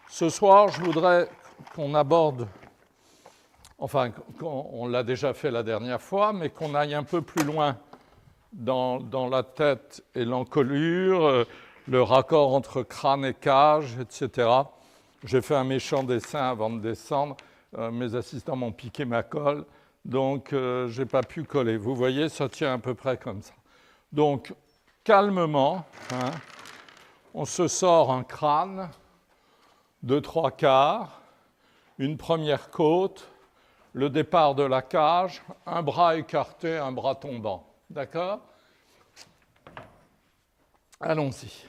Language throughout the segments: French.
Ce soir, je voudrais qu'on aborde, enfin, on l'a déjà fait la dernière fois, mais qu'on aille un peu plus loin dans la tête et l'encolure, le raccord entre crâne et cage, etc. J'ai fait un méchant dessin avant de descendre. Mes assistants m'ont piqué ma colle, donc je n'ai pas pu coller. Vous voyez, ça tient à peu près comme ça. Donc, calmement, hein, on se sort un crâne de 3/4, une première côte, le départ de la cage, un bras écarté, un bras tombant. D'accord? Allons-y.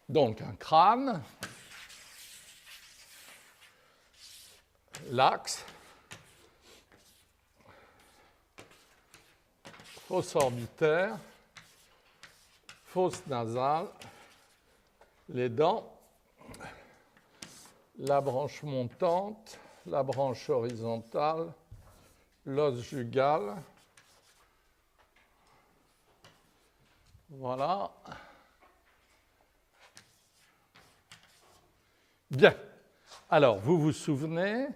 Donc, un crâne, l'axe, fosse orbitaire, fosse nasale, les dents, la branche montante, la branche horizontale, l'os jugal. Voilà. Bien. Alors, vous vous souvenez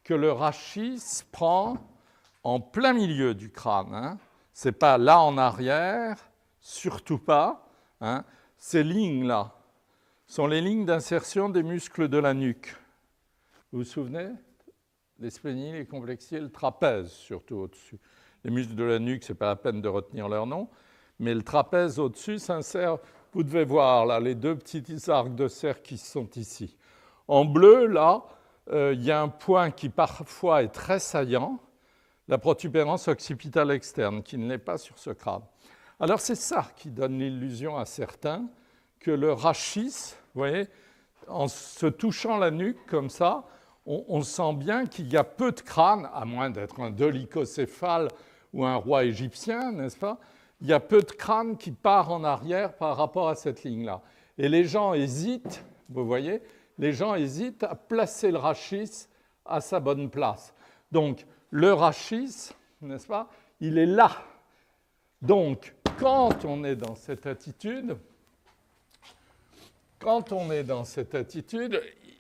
que le rachis prend en plein milieu du crâne. Hein. Ce n'est pas là en arrière, surtout pas. Hein. Ces lignes-là sont les lignes d'insertion des muscles de la nuque. Vous vous souvenez? Les splénies, les complexiers, le trapèze, surtout au-dessus. Les muscles de la nuque, ce n'est pas la peine de retenir leur nom, mais le trapèze au-dessus s'insère. Vous devez voir là les deux petits arcs de cercle qui sont ici. En bleu, là, il y a un point qui parfois est très saillant, la protubérance occipitale externe, qui ne l'est pas sur ce crâne. Alors c'est ça qui donne l'illusion à certains que le rachis, vous voyez, en se touchant la nuque comme ça, on sent bien qu'il y a peu de crâne, à moins d'être un dolichocéphale ou un roi égyptien, n'est-ce pas? Il y a peu de crâne qui part en arrière par rapport à cette ligne-là. Et les gens hésitent, vous voyez, les gens hésitent à placer le rachis à sa bonne place. Donc, le rachis, n'est-ce pas, il est là. Donc, quand on est dans cette attitude,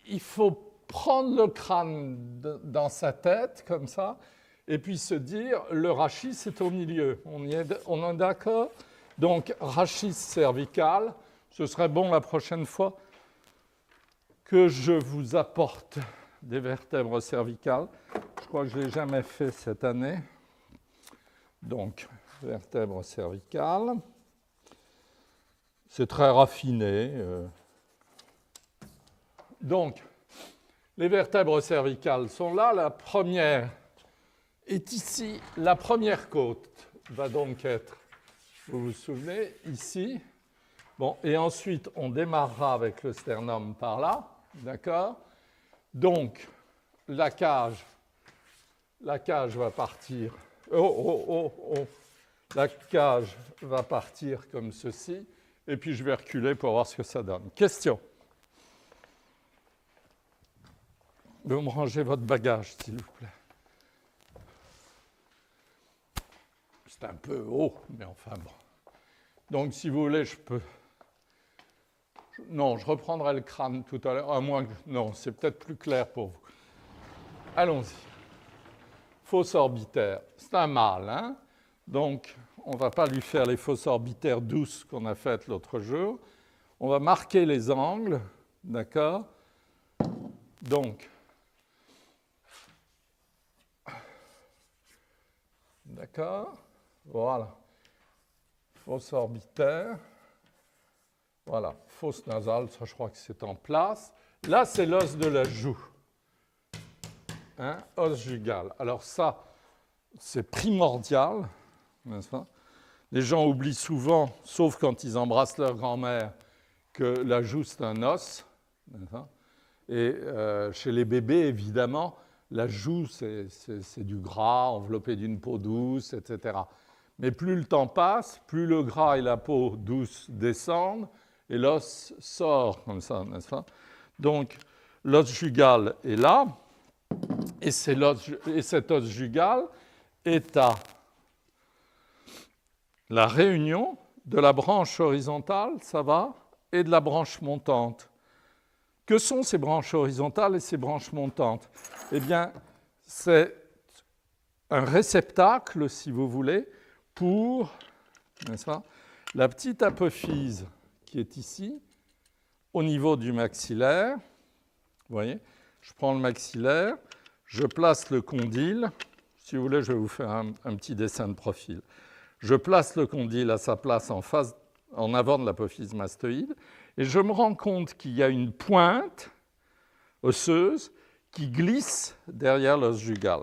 il faut prendre le crâne dans sa tête, comme ça, et puis se dire, le rachis est au milieu. On est d'accord? Donc, rachis cervical, ce serait bon la prochaine fois que je vous apporte des vertèbres cervicales. Je crois que je ne l'ai jamais fait cette année. Donc, vertèbres cervicales. C'est très raffiné. Donc, les vertèbres cervicales sont là. La première est ici. La première côte va donc être, vous vous souvenez, ici. Bon, et ensuite, on démarrera avec le sternum par là. D'accord? Donc, la cage va partir. La cage va partir comme ceci. Et puis, je vais reculer pour voir ce que ça donne. Question? Vous me rangez votre bagage, s'il vous plaît. C'est un peu haut, mais enfin bon. Donc, si vous voulez, je peux... Non, je reprendrai le crâne tout à l'heure, à moins que... Non, c'est peut-être plus clair pour vous. Allons-y. Fosse orbitaire. C'est un mâle, hein? Donc, on ne va pas lui faire les fosses orbitaires douces qu'on a faites l'autre jour. On va marquer les angles, d'accord? Donc, d'accord? Voilà. Fosse orbitaire. Voilà. Fosse nasale, ça je crois que c'est en place. Là, c'est l'os de la joue. Hein? Os jugal. Alors ça, c'est primordial, n'est-ce pas? Les gens oublient souvent, sauf quand ils embrassent leur grand-mère, que la joue, c'est un os. N'est-ce pas? Et chez les bébés, évidemment, la joue, c'est du gras enveloppé d'une peau douce, etc. Mais plus le temps passe, plus le gras et la peau douce descendent, et l'os sort comme ça, n'est-ce pas? Donc, l'os jugal est là, et cet os jugal est à la réunion de la branche horizontale, ça va, et de la branche montante. Que sont ces branches horizontales et ces branches montantes? Eh bien, c'est un réceptacle, si vous voulez, pour, n'est-ce pas, la petite apophyse qui est ici, au niveau du maxillaire. Vous voyez, je prends le maxillaire, je place le condyle. Si vous voulez, je vais vous faire un petit dessin de profil. Je place le condyle à sa place en avant de l'apophyse mastoïde, et je me rends compte qu'il y a une pointe osseuse qui glisse derrière l'os jugal.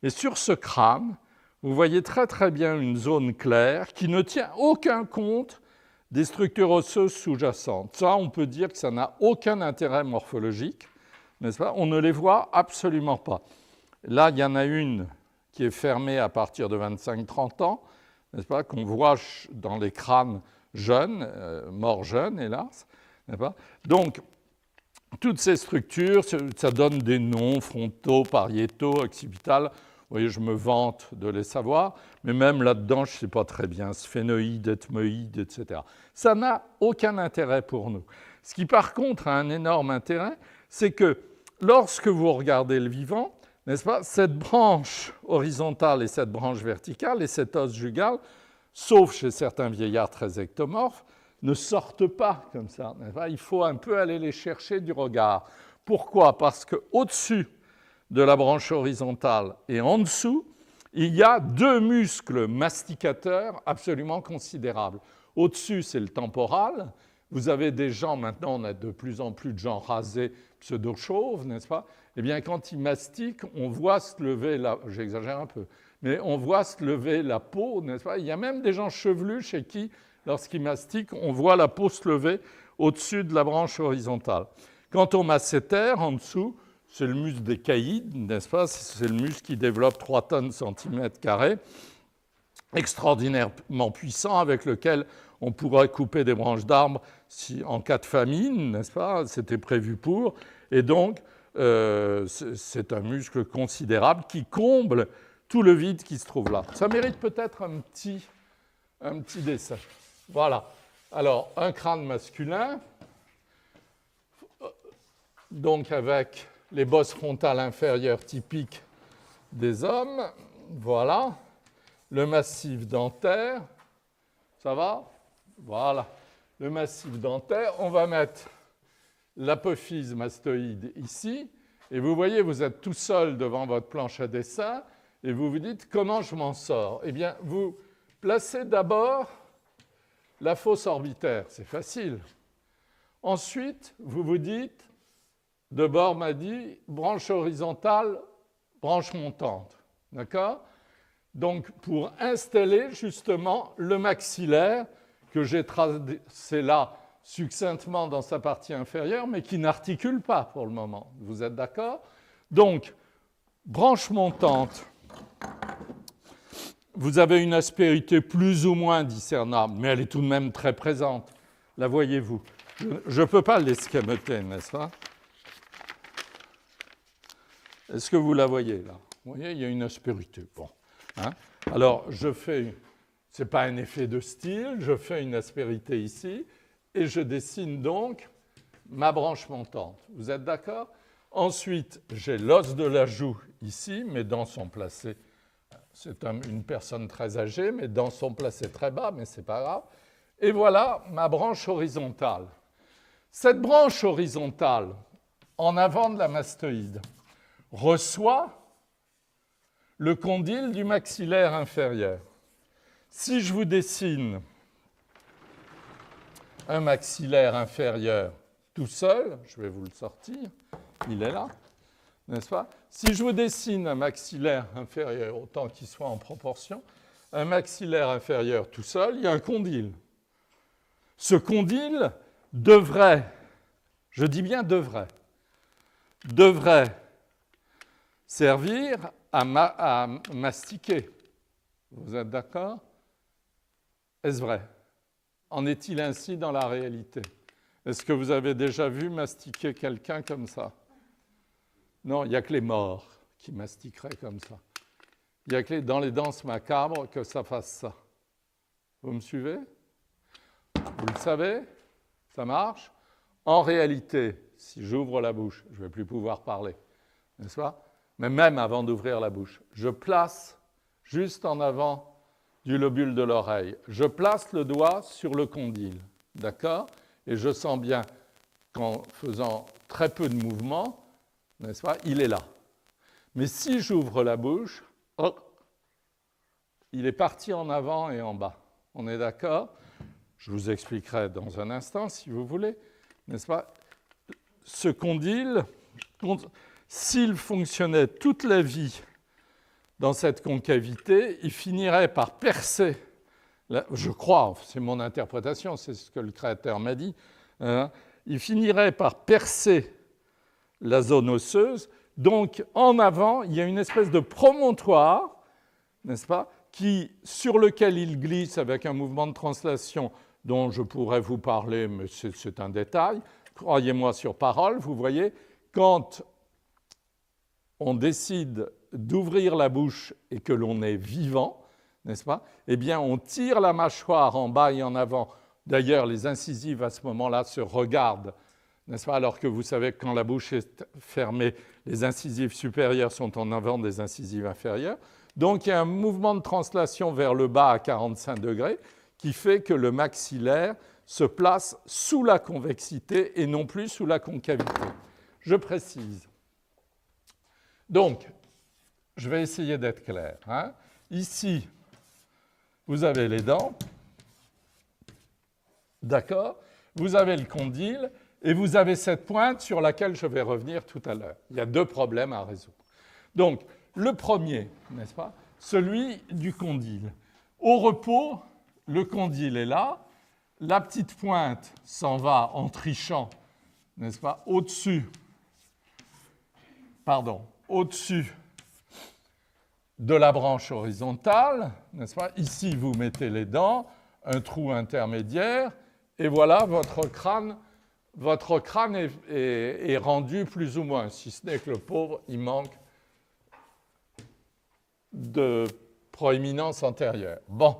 Et sur ce crâne, vous voyez très très bien une zone claire qui ne tient aucun compte des structures osseuses sous-jacentes. Ça, on peut dire que ça n'a aucun intérêt morphologique, n'est-ce pas? On ne les voit absolument pas. Là, il y en a une qui est fermée à partir de 25-30 ans, n'est-ce pas, qu'on voit dans les crânes jeunes, morts jeunes, hélas. N'est-ce pas? Donc, toutes ces structures, ça donne des noms frontaux, pariétaux, occipitales. Vous voyez, je me vante de les savoir, mais même là-dedans, je ne sais pas très bien, sphénoïde, ethmoïde, etc. Ça n'a aucun intérêt pour nous. Ce qui, par contre, a un énorme intérêt, c'est que lorsque vous regardez le vivant, n'est-ce pas, cette branche horizontale et cette branche verticale et cet os jugal, sauf chez certains vieillards très ectomorphes, ne sortent pas comme ça, n'est-ce pas? Il faut un peu aller les chercher du regard. Pourquoi? Parce qu'au-dessus de la branche horizontale et en dessous, il y a deux muscles masticateurs absolument considérables. Au-dessus, c'est le temporal. Vous avez des gens, maintenant on a de plus en plus de gens rasés, pseudo-chauves, n'est-ce pas? Eh bien, quand ils mastiquent, on voit se lever, j'exagère un peu, mais on voit se lever la peau, n'est-ce pas? Il y a même des gens chevelus chez qui, lorsqu'ils mastiquent, on voit la peau se lever au-dessus de la branche horizontale. Quant au masséter, en dessous, c'est le muscle des caïdes, n'est-ce pas? C'est le muscle qui développe 3 tonnes centimètres carrés, extraordinairement puissant, avec lequel on pourrait couper des branches d'arbres en cas de famine, n'est-ce pas? C'était prévu pour. Et donc, c'est un muscle considérable qui comble tout le vide qui se trouve là. Ça mérite peut-être un petit dessin. Voilà. Alors, un crâne masculin, donc avec les bosses frontales inférieures typiques des hommes. Voilà. Le massif dentaire. Ça va? Voilà. Le massif dentaire. On va mettre l'apophyse mastoïde ici. Et vous voyez, vous êtes tout seul devant votre planche à dessin et vous vous dites comment je m'en sors? Eh bien, vous placez d'abord la fosse orbitaire. C'est facile. Ensuite, vous vous dites, Debord m'a dit, branche horizontale, branche montante. D'accord? Donc, pour installer justement le maxillaire que j'ai tracé là succinctement dans sa partie inférieure, mais qui n'articule pas pour le moment. Vous êtes d'accord? Donc, branche montante, vous avez une aspérité plus ou moins discernable, mais elle est tout de même très présente. La voyez-vous? Je ne peux pas l'escamoter, n'est-ce pas? Est-ce que vous la voyez là? Vous voyez, il y a une aspérité. Bon. Hein? Alors, je fais, ce n'est pas un effet de style, je fais une aspérité ici, et je dessine donc ma branche montante. Vous êtes d'accord? Ensuite, j'ai l'os de la joue ici, mes dents sont placées. C'est une personne très âgée, mes dents sont placées très bas, mais ce n'est pas grave. Et voilà ma branche horizontale. Cette branche horizontale, en avant de la mastoïde, reçoit le condyle du maxillaire inférieur. Si je vous dessine un maxillaire inférieur tout seul, je vais vous le sortir, il est là, n'est-ce pas? Si je vous dessine un maxillaire inférieur, autant qu'il soit en proportion, un maxillaire inférieur tout seul, il y a un condyle. Ce condyle devrait, je dis bien devrait servir à mastiquer. Vous êtes d'accord? Est-ce vrai? En est-il ainsi dans la réalité? Est-ce que vous avez déjà vu mastiquer quelqu'un comme ça? Non, il n'y a que les morts qui mastiqueraient comme ça. Il n'y a que dans les danses macabres que ça fasse ça. Vous me suivez? Vous le savez? Ça marche? En réalité, si j'ouvre la bouche, je ne vais plus pouvoir parler, n'est-ce pas? Mais même avant d'ouvrir la bouche, je place juste en avant du lobule de l'oreille, je place le doigt sur le condyle, d'accord? Et je sens bien qu'en faisant très peu de mouvements, n'est-ce pas, il est là. Mais si j'ouvre la bouche, oh, il est parti en avant et en bas. On est d'accord? Je vous expliquerai dans un instant, si vous voulez, n'est-ce pas? Ce condyle, s'il fonctionnait toute la vie dans cette concavité, il finirait par percer, je crois, c'est mon interprétation, c'est ce que le créateur m'a dit, il finirait par percer la zone osseuse. Donc, en avant, il y a une espèce de promontoire, n'est-ce pas, sur lequel il glisse avec un mouvement de translation dont je pourrais vous parler, mais c'est un détail. Croyez-moi sur parole, vous voyez, quand on décide d'ouvrir la bouche et que l'on est vivant, n'est-ce pas, eh bien, on tire la mâchoire en bas et en avant. D'ailleurs, les incisives, à ce moment-là, se regardent, n'est-ce pas, alors que vous savez que quand la bouche est fermée, les incisives supérieures sont en avant des incisives inférieures. Donc, il y a un mouvement de translation vers le bas à 45 degrés qui fait que le maxillaire se place sous la convexité et non plus sous la concavité. Je précise. Donc, je vais essayer d'être clair. Ici, vous avez les dents, d'accord? Vous avez le condyle et vous avez cette pointe sur laquelle je vais revenir tout à l'heure. Il y a deux problèmes à résoudre. Donc, le premier, n'est-ce pas? Celui du condyle. Au repos, le condyle est là. La petite pointe s'en va en trichant, n'est-ce pas, au-dessus de la branche horizontale, n'est-ce pas? Ici, vous mettez les dents, un trou intermédiaire, et voilà, votre crâne est rendu plus ou moins, si ce n'est que le pauvre, il manque de proéminence antérieure. Bon,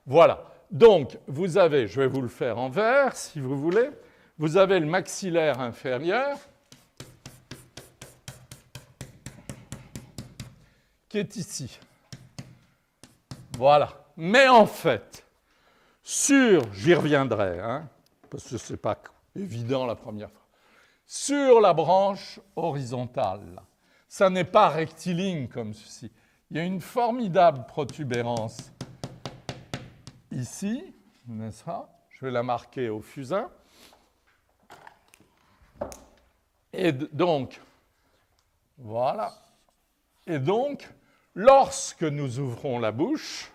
voilà. Donc, vous avez, je vais vous le faire en vert, si vous voulez, vous avez le maxillaire inférieur qui est ici. Voilà. Mais en fait, j'y reviendrai, parce que ce n'est pas évident la première fois, sur la branche horizontale, ça n'est pas rectiligne comme ceci. Il y a une formidable protubérance ici, n'est-ce pas? Je vais la marquer au fusain. Et donc, voilà. Et donc, lorsque nous ouvrons la bouche,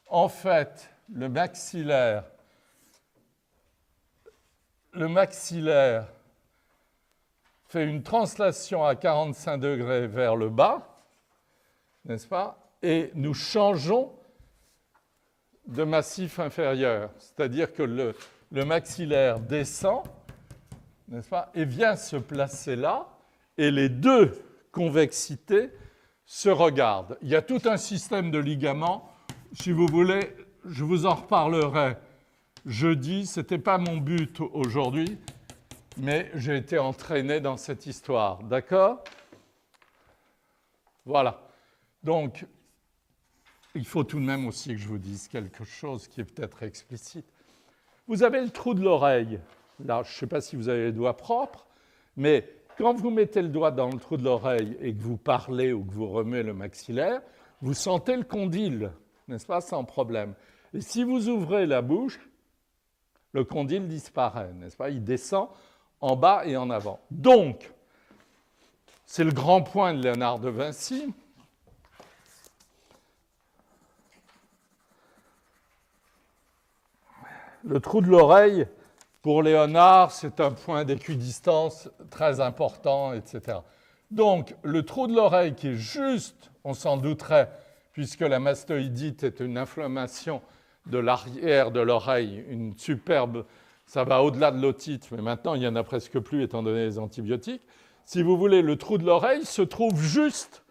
en fait, le maxillaire fait une translation à 45 degrés vers le bas, n'est-ce pas? Et nous changeons de massif inférieur. C'est-à-dire que le maxillaire descend, n'est-ce pas? Et vient se placer là, et les deux convexités se regardent. Il y a tout un système de ligaments. Si vous voulez, je vous en reparlerai jeudi. Ce n'était pas mon but aujourd'hui, mais j'ai été entraîné dans cette histoire. D'accord? Voilà. Donc, il faut tout de même aussi que je vous dise quelque chose qui est peut-être explicite. Vous avez le trou de l'oreille. Là, je ne sais pas si vous avez les doigts propres, mais quand vous mettez le doigt dans le trou de l'oreille et que vous parlez ou que vous remuez le maxillaire, vous sentez le condyle, n'est-ce pas, sans problème. Et si vous ouvrez la bouche, le condyle disparaît, n'est-ce pas? Il descend en bas et en avant. Donc, c'est le grand point de Léonard de Vinci. Le trou de l'oreille, pour Léonard, c'est un point d'équidistance très important, etc. Donc, le trou de l'oreille qui est juste, on s'en douterait, puisque la mastoïdite est une inflammation de l'arrière de l'oreille, une superbe, ça va au-delà de l'otite, mais maintenant il n'y en a presque plus étant donné les antibiotiques. Si vous voulez, le trou de l'oreille se trouve juste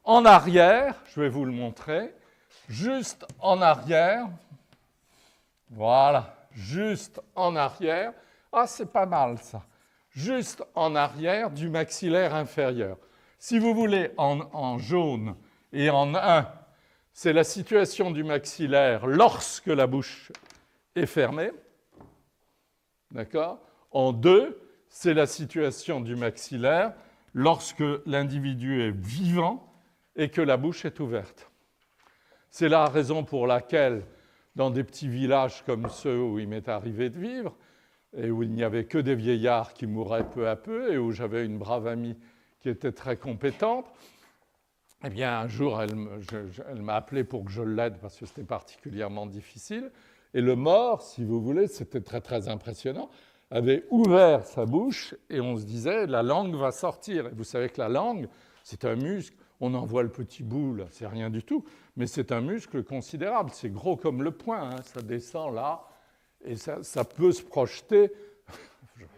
en arrière, je vais vous le montrer, juste en arrière. Voilà, juste en arrière. Ah, c'est pas mal ça. Juste en arrière du maxillaire inférieur. Si vous voulez, en jaune et en 1, c'est la situation du maxillaire lorsque la bouche est fermée. D'accord? En 2, c'est la situation du maxillaire lorsque l'individu est vivant et que la bouche est ouverte. C'est la raison pour laquelle, dans des petits villages comme ceux où il m'est arrivé de vivre, et où il n'y avait que des vieillards qui mouraient peu à peu, et où j'avais une brave amie qui était très compétente, eh bien, un jour, elle m'a appelé pour que je l'aide parce que c'était particulièrement difficile. Et le mort, si vous voulez, c'était très, très impressionnant, avait ouvert sa bouche et on se disait, la langue va sortir. Et vous savez que la langue, c'est un muscle. On en voit le petit bout, là, c'est rien du tout, mais c'est un muscle considérable. C'est gros comme le poing, hein, ça descend là, et ça peut se projeter, je ne vais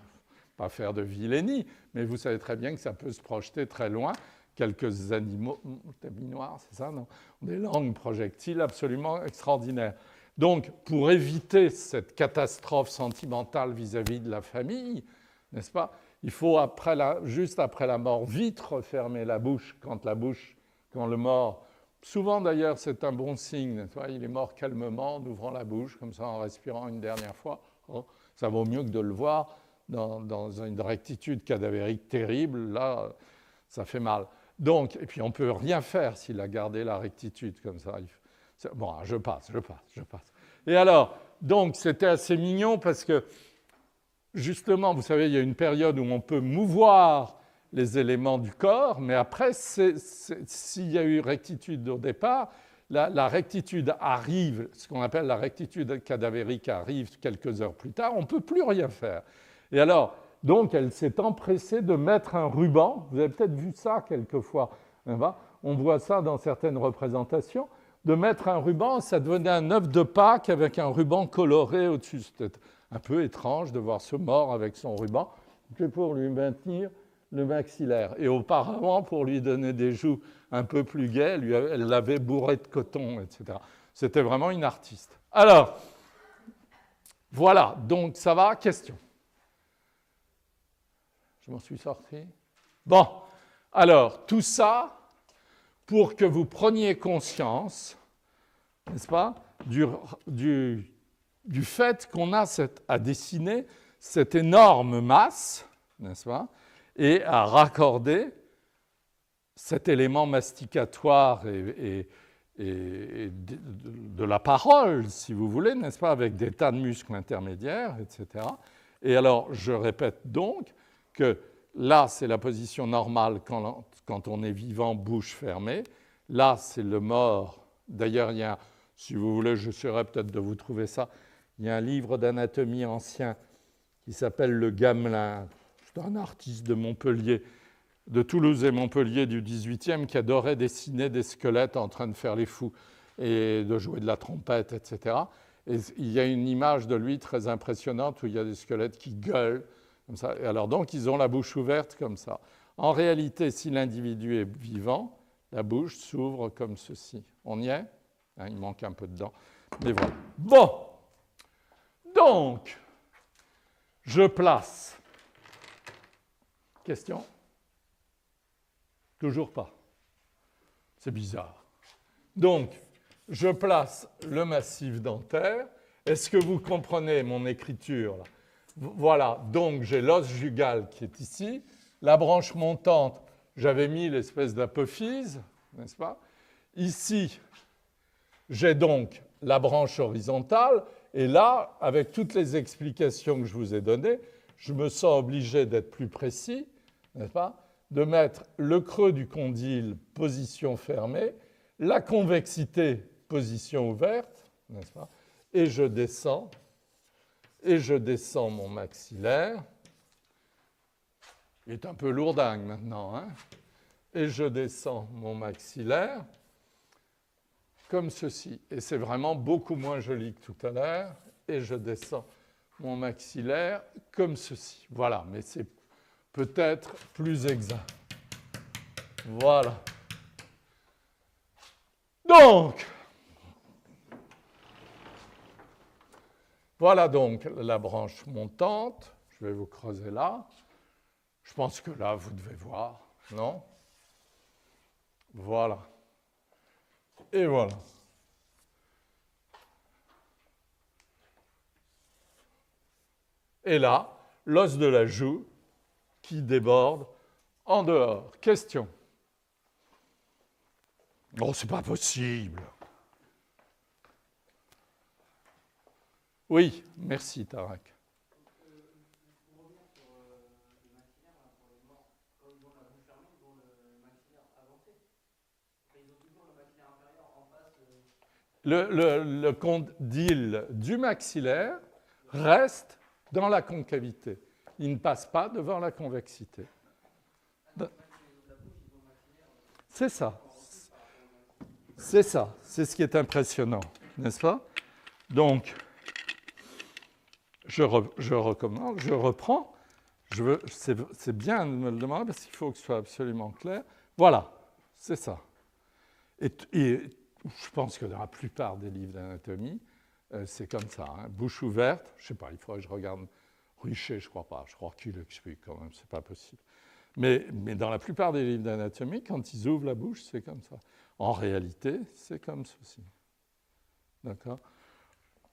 pas faire de vilainie, mais vous savez très bien que ça peut se projeter très loin. Quelques animaux, noirs, c'est ça, non? Des langues projectiles absolument extraordinaires. Donc, pour éviter cette catastrophe sentimentale vis-à-vis de la famille, n'est-ce pas? Il faut, juste après la mort, vite refermer la bouche quand le mort... Souvent, d'ailleurs, c'est un bon signe. Il est mort calmement, en ouvrant la bouche, comme ça, en respirant une dernière fois. Oh, ça vaut mieux que de le voir dans une rectitude cadavérique terrible. Là, ça fait mal. Donc, et puis, on ne peut rien faire s'il a gardé la rectitude comme ça. Bon, je passe. Et alors, donc, c'était assez mignon parce que, justement, vous savez, il y a une période où on peut mouvoir les éléments du corps, mais après, s'il y a eu rectitude au départ, la rectitude arrive, ce qu'on appelle la rectitude cadavérique arrive quelques heures plus tard, on ne peut plus rien faire. Et alors, donc, elle s'est empressée de mettre un ruban. Vous avez peut-être vu ça quelquefois. On voit ça dans certaines représentations. De mettre un ruban, ça devenait un œuf de Pâques avec un ruban coloré au-dessus. C'était un peu étrange de voir ce mort avec son ruban, que pour lui maintenir le maxillaire. Et auparavant, pour lui donner des joues un peu plus gaies, elle l'avait bourré de coton, etc. C'était vraiment une artiste. Alors, voilà, donc ça va, question. Je m'en suis sorti. Bon, alors, tout ça pour que vous preniez conscience, n'est-ce pas, du fait qu'on a à dessiner cette énorme masse, n'est-ce pas, et à raccorder cet élément masticatoire et de la parole, si vous voulez, n'est-ce pas, avec des tas de muscles intermédiaires, etc. Et alors, je répète donc que là, c'est la position normale quand on est vivant, bouche fermée. Là, c'est le mort. D'ailleurs, il y a, si vous voulez, j'essaierai peut-être de vous trouver ça, il y a un livre d'anatomie ancien qui s'appelle Le Gamelin. C'est un artiste de Montpellier, de Toulouse et Montpellier du XVIIIe qui adorait dessiner des squelettes en train de faire les fous et de jouer de la trompette, etc. Et il y a une image de lui très impressionnante où il y a des squelettes qui gueulent, comme ça. Et alors donc, ils ont la bouche ouverte comme ça. En réalité, si l'individu est vivant, la bouche s'ouvre comme ceci. On y est? Il manque un peu de dents. Mais voilà. Bon. Donc, je place. Question? Toujours pas. C'est bizarre. Donc, je place le massif dentaire. Est-ce que vous comprenez mon écriture là? Voilà, donc j'ai l'os jugal qui est ici. La branche montante, j'avais mis l'espèce d'apophyse, n'est-ce pas? Ici, j'ai donc la branche horizontale. Et là, avec toutes les explications que je vous ai données, je me sens obligé d'être plus précis, n'est-ce pas? De mettre le creux du condyle, position fermée, la convexité, position ouverte, n'est-ce pas? Et je descends mon maxillaire. Il est un peu lourdingue maintenant, hein? Et je descends mon maxillaire comme ceci. Et c'est vraiment beaucoup moins joli que tout à l'heure. Et je descends mon maxillaire comme ceci. Voilà, mais c'est peut-être plus exact. Voilà. Donc, Voilà donc la branche montante. Je vais vous creuser là. Je pense que là, vous devez voir, non? Voilà. Et voilà. Et là, l'os de la joue qui déborde en dehors. Question. Oh, c'est pas possible. Oui, merci Tarak. Le condyle du maxillaire reste dans la concavité. Il ne passe pas devant la convexité. C'est ça. C'est ça. C'est ce qui est impressionnant, n'est-ce pas? Donc, je recommence, je reprends. C'est bien de me le demander parce qu'il faut que ce soit absolument clair. Voilà, c'est ça. Et je pense que dans la plupart des livres d'anatomie, c'est comme ça. Hein. Bouche ouverte, je ne sais pas, il faudrait que je regarde Richer, je ne crois pas. Je crois qu'il l'explique quand même, c'est pas possible. Mais dans la plupart des livres d'anatomie, quand ils ouvrent la bouche, c'est comme ça. En réalité, c'est comme ceci. D'accord?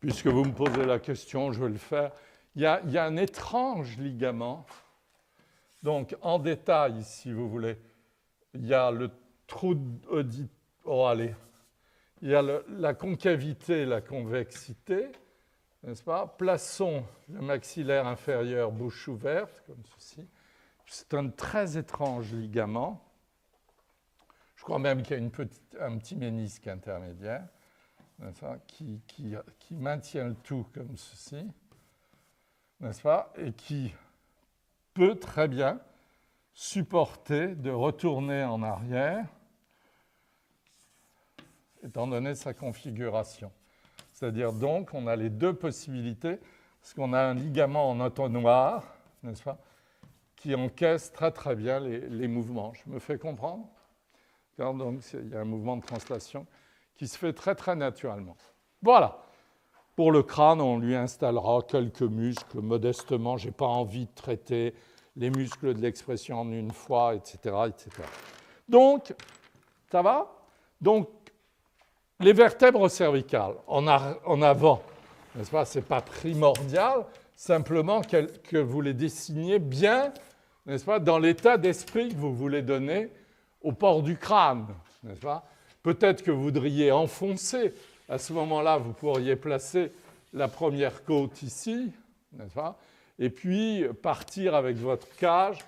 Puisque vous me posez la question, je vais le faire. Il y a un étrange ligament. Donc, en détail, si vous voulez, il y a le trou auditif. Oh, allez. Il y a la concavité, la convexité, n'est-ce pas? Plaçons le maxillaire inférieur bouche ouverte, comme ceci. C'est un très étrange ligament. Je crois même qu'il y a un petit ménisque intermédiaire, n'est-ce pas? Qui maintient le tout comme ceci, n'est-ce pas? Et qui peut très bien supporter de retourner en arrière, étant donné sa configuration. C'est-à-dire donc, on a les deux possibilités, parce qu'on a un ligament en entonnoir, n'est-ce pas, qui encaisse très très bien les mouvements. Je me fais comprendre? Donc, il y a un mouvement de translation qui se fait très très naturellement. Voilà. Pour le crâne, on lui installera quelques muscles modestement. Je n'ai pas envie de traiter les muscles de l'expression en une fois, etc., etc. Donc, ça va? Donc, les vertèbres cervicales, en avant, n'est-ce pas? Ce n'est pas primordial, simplement que vous les dessiniez bien, n'est-ce pas, dans l'état d'esprit que vous voulez donner au port du crâne, n'est-ce pas? Peut-être que vous voudriez enfoncer. À ce moment-là, vous pourriez placer la première côte ici, n'est-ce pas? Et puis partir avec votre cage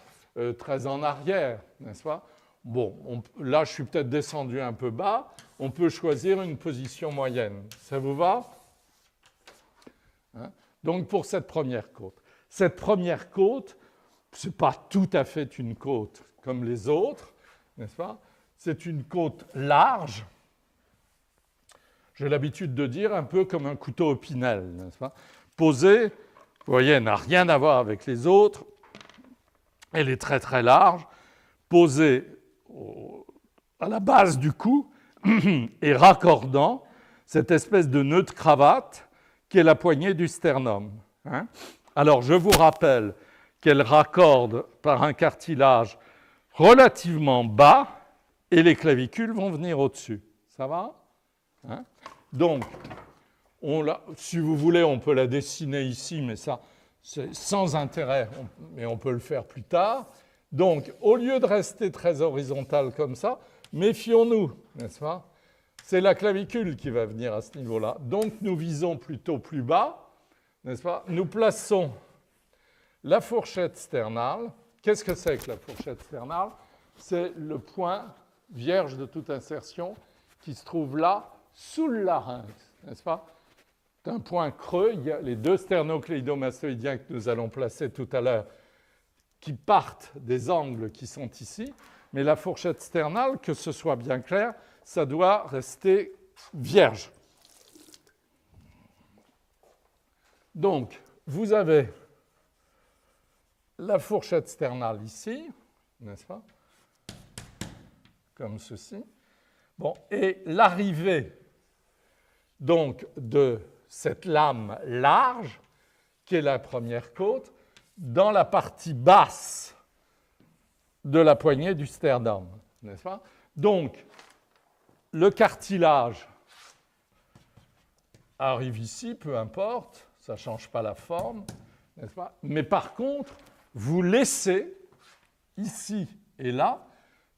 très en arrière, n'est-ce pas? Bon, là, je suis peut-être descendu un peu bas. On peut choisir une position moyenne. Ça vous va? Hein? Donc, pour cette première côte. Cette première côte, ce n'est pas tout à fait une côte comme les autres, n'est-ce pas? C'est une côte large. J'ai l'habitude de dire un peu comme un couteau Opinel, n'est-ce pas? Posée, vous voyez, elle n'a rien à voir avec les autres. Elle est très très large, posée à la base du cou et raccordant cette espèce de nœud de cravate qui est la poignée du sternum. Hein? Alors, je vous rappelle qu'elle raccorde par un cartilage relativement bas et les clavicules vont venir au-dessus. Ça va? Hein? Donc, si vous voulez, on peut la dessiner ici, mais ça, c'est sans intérêt, mais on peut le faire plus tard. Donc, au lieu de rester très horizontal comme ça, méfions-nous, n'est-ce pas? C'est la clavicule qui va venir à ce niveau-là. Donc, nous visons plutôt plus bas, n'est-ce pas? Nous plaçons la fourchette sternale. Qu'est-ce que c'est que la fourchette sternale? C'est le point vierge de toute insertion qui se trouve là, sous le larynx, n'est-ce pas? C'est un point creux. Il y a les deux sternocléidomastoïdiens que nous allons placer tout à l'heure qui partent des angles qui sont ici. Mais la fourchette sternale, que ce soit bien clair, ça doit rester vierge. Donc, vous avez la fourchette sternale ici, n'est-ce pas? Comme ceci. Bon, et l'arrivée donc de cette lame large, qui est la première côte, dans la partie basse de la poignée du sternum, n'est-ce pas? Donc, le cartilage arrive ici, peu importe, ça ne change pas la forme, n'est-ce pas? Mais par contre, vous laissez ici et là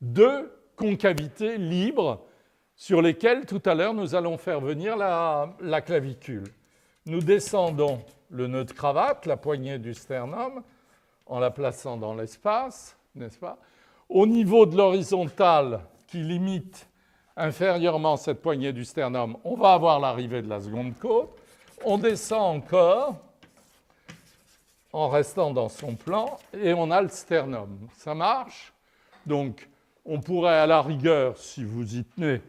2 concavités libres sur lesquelles tout à l'heure nous allons faire venir la clavicule. Nous descendons le nœud de cravate, la poignée du sternum, en la plaçant dans l'espace, n'est-ce pas? Au niveau de l'horizontale qui limite inférieurement cette poignée du sternum, on va avoir l'arrivée de la seconde côte. On descend encore en restant dans son plan et on a le sternum. Ça marche? Donc, on pourrait à la rigueur, si vous y tenez,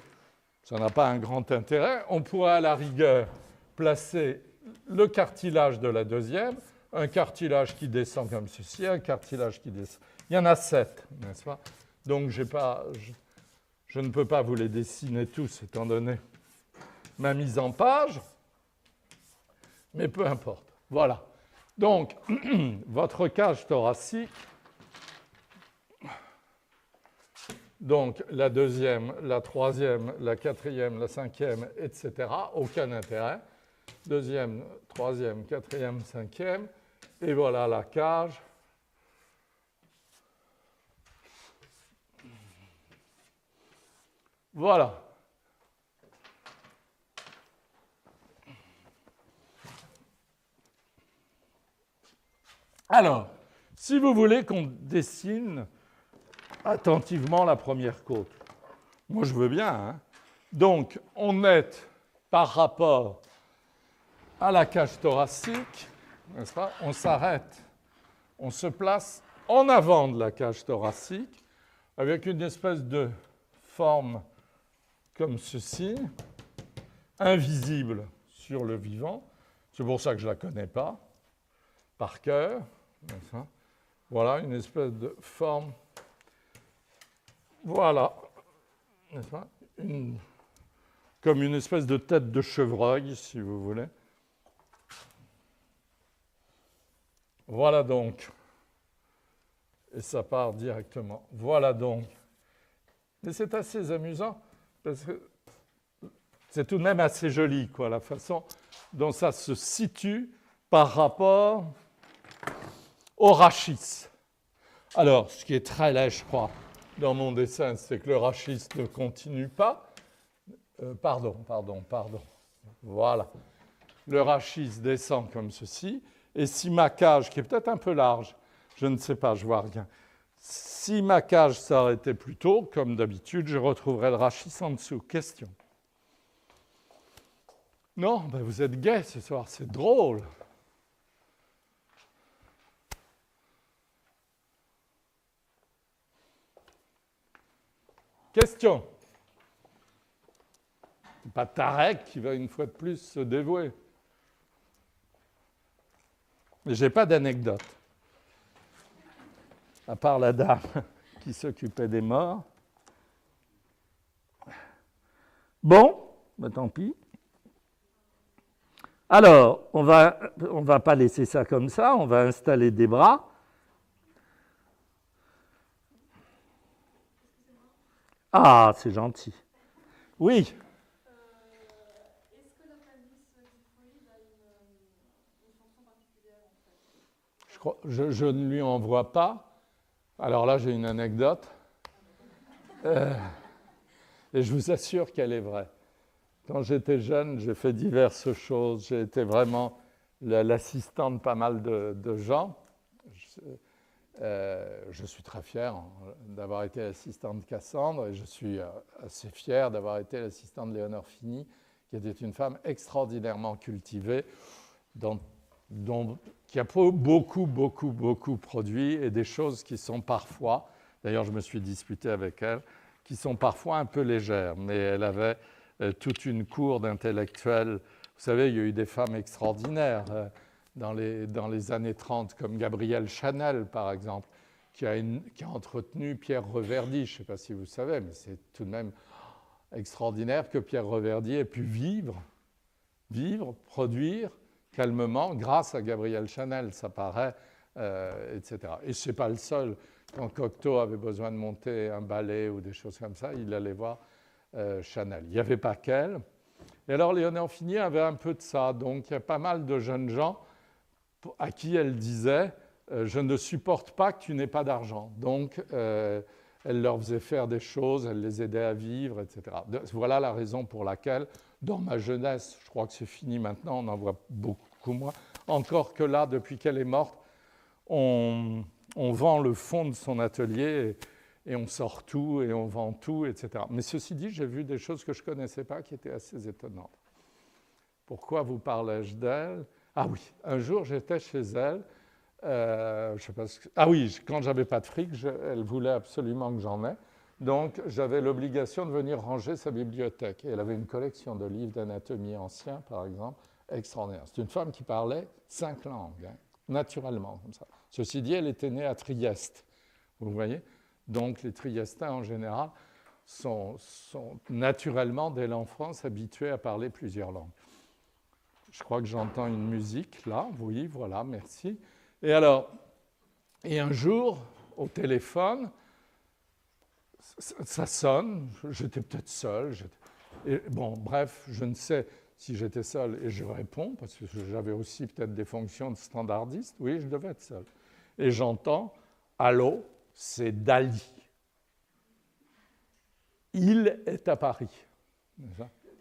ça n'a pas un grand intérêt, on pourrait à la rigueur placer le cartilage de la deuxième, un cartilage qui descend comme ceci, un cartilage qui descend. Il y en a 7, n'est-ce pas? Donc, je ne peux pas vous les dessiner tous, étant donné ma mise en page, mais peu importe. Voilà. Donc, votre cage thoracique, donc la deuxième, la troisième, la quatrième, la cinquième, etc., aucun intérêt. Deuxième, troisième, quatrième, cinquième, et voilà la cage. Voilà. Alors, si vous voulez qu'on dessine attentivement la première côte, moi je veux bien, hein. Donc, on est par rapport à la cage thoracique, n'est-ce pas? On s'arrête, on se place en avant de la cage thoracique avec une espèce de forme comme ceci, invisible sur le vivant. C'est pour ça que je ne la connais pas par cœur. Voilà, une espèce de forme. Voilà, n'est-ce pas? Comme une espèce de tête de chevreuil, si vous voulez. Voilà donc. Et ça part directement. Voilà donc. Mais c'est assez amusant, parce que c'est tout de même assez joli, quoi, la façon dont ça se situe par rapport au rachis. Alors, ce qui est très laid, je crois, dans mon dessin, c'est que le rachis ne continue pas. Pardon. Voilà. Le rachis descend comme ceci. Et si ma cage, qui est peut-être un peu large, je ne sais pas, je vois rien. Si ma cage s'arrêtait plus tôt, comme d'habitude, je retrouverais le rachis en dessous. Question? Non, ben vous êtes gai ce soir, c'est drôle. Question? Pas Tarek qui va une fois de plus se dévouer. Mais je n'ai pas d'anecdote. À part la dame qui s'occupait des morts. Bon, ben tant pis. Alors, on va pas laisser ça comme ça, on va installer des bras. Ah, c'est gentil. Oui. Est-ce que la pelvis typhoïde a une fonction particulière en fait? Je ne lui envoie pas. Alors là, j'ai une anecdote. Et je vous assure qu'elle est vraie. Quand j'étais jeune, j'ai fait diverses choses. J'ai été vraiment l'assistant de pas mal de gens. Je suis très fier d'avoir été l'assistant de Cassandre et je suis assez fier d'avoir été l'assistant de Léonore Fini, qui était une femme extraordinairement cultivée, qui a beaucoup produit et des choses qui sont parfois, d'ailleurs je me suis disputé avec elle, qui sont parfois un peu légères, mais elle avait toute une cour d'intellectuels. Vous savez, il y a eu des femmes extraordinaires dans les années 30, comme Gabrielle Chanel, par exemple, qui a entretenu Pierre Reverdy. Je ne sais pas si vous savez, mais c'est tout de même extraordinaire que Pierre Reverdy ait pu vivre vivre, produire calmement grâce à Gabriel Chanel, ça paraît, etc. Et ce n'est pas le seul. Quand Cocteau avait besoin de monter un ballet ou des choses comme ça, il allait voir Chanel. Il n'y avait pas qu'elle. Et alors Léonore Finier avait un peu de ça. Donc il y a pas mal de jeunes gens à qui elle disait je ne supporte pas que tu n'aies pas d'argent. Donc elle leur faisait faire des choses, elle les aidait à vivre, etc. Voilà la raison pour laquelle, dans ma jeunesse, je crois que c'est fini maintenant, on en voit beaucoup moins, encore que là, depuis qu'elle est morte, on vend le fond de son atelier et on sort tout et on vend tout, etc. Mais ceci dit, j'ai vu des choses que je ne connaissais pas qui étaient assez étonnantes. Pourquoi vous parlais-je d'elle? Ah oui, un jour j'étais chez elle, je sais pas ah oui, quand j'avais pas de fric, elle voulait absolument que j'en aie. Donc j'avais l'obligation de venir ranger sa bibliothèque. Et elle avait une collection de livres d'anatomie anciens, par exemple, extraordinaire. C'est une femme qui parlait 5 langues, hein, naturellement, comme ça. Ceci dit, elle était née à Trieste, vous voyez. Donc les Triestins, en général, sont naturellement, dès l'enfance, habitués à parler plusieurs langues. Je crois que j'entends une musique, là. Oui, voilà, merci. Et alors, un jour, au téléphone, ça sonne, j'étais peut-être seul. Bon, bref, je ne sais si j'étais seul et je réponds, parce que j'avais aussi peut-être des fonctions de standardiste. Oui, je devais être seul. Et j'entends « Allô, c'est Dali. Il est à Paris. »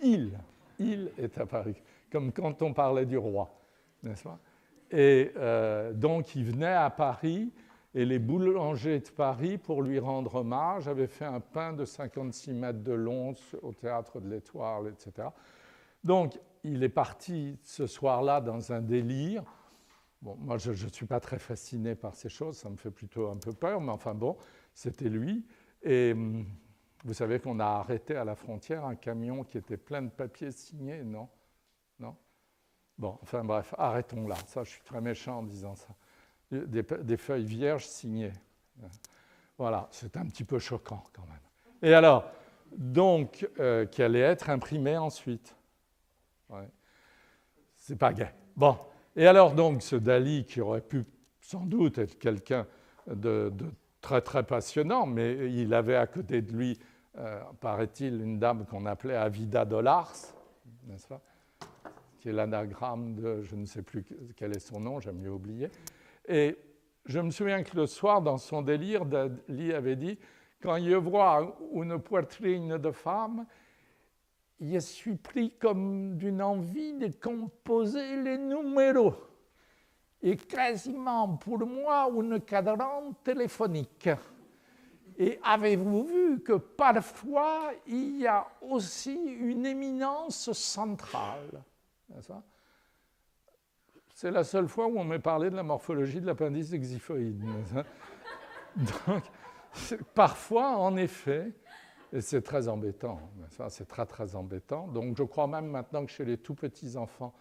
Il est à Paris. Comme quand on parlait du roi, n'est-ce pas? Et donc, il venait à Paris, et les boulangers de Paris, pour lui rendre hommage, avaient fait un pain de 56 mètres de long au Théâtre de l'Étoile, etc. Donc, il est parti ce soir-là dans un délire. Bon, moi, je ne suis pas très fasciné par ces choses, ça me fait plutôt un peu peur, mais enfin bon, c'était lui. Et vous savez qu'on a arrêté à la frontière un camion qui était plein de papiers signés, non? Non? Bon, enfin bref, arrêtons là. Ça, je suis très méchant en disant ça. Des feuilles vierges signées. Voilà, c'est un petit peu choquant quand même. Et alors, donc, qui allait être imprimé ensuite. Ouais. C'est pas gai. Bon, et alors donc, ce Dali, qui aurait pu sans doute être quelqu'un de très très passionnant, mais il avait à côté de lui, paraît-il, une dame qu'on appelait Avida Dollars, n'est-ce pas? Qui est l'anagramme de, je ne sais plus quel est son nom, j'aime mieux oublier. Et je me souviens que le soir, dans son délire, Dali avait dit « Quand je vois une poitrine de femme, je suis pris comme d'une envie de composer les numéros. Et quasiment pour moi, un cadran téléphonique. Et avez-vous vu que parfois, il y a aussi une éminence centrale ?» C'est la seule fois où on m'a parlé de la morphologie de l'appendice exiphoïde. Donc, parfois, en effet, et c'est très embêtant, c'est très très embêtant. Donc je crois même maintenant que chez les tout petits enfants,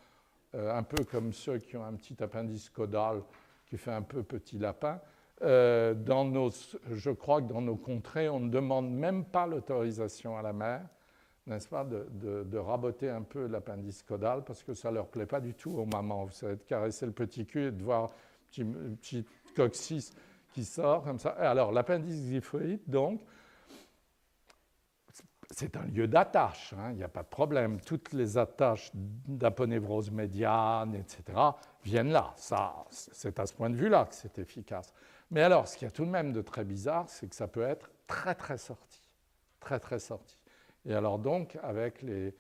un peu comme ceux qui ont un petit appendice caudal qui fait un peu petit lapin, je crois que dans nos contrées, on ne demande même pas l'autorisation à la mère, n'est-ce pas, de raboter un peu l'appendice caudal parce que ça ne leur plaît pas du tout aux mamans. Vous savez, de caresser le petit cul et de voir un petit coccyx qui sort comme ça. Et alors, l'appendice xiphoïde, donc, c'est un lieu d'attache, hein, il n'y a pas de problème. Toutes les attaches d'aponévrose médiane, etc., viennent là. Ça, c'est à ce point de vue-là que c'est efficace. Mais alors, ce qu'il y a tout de même de très bizarre, c'est que ça peut être très, très sorti. Très, très sorti. Et alors donc, avec les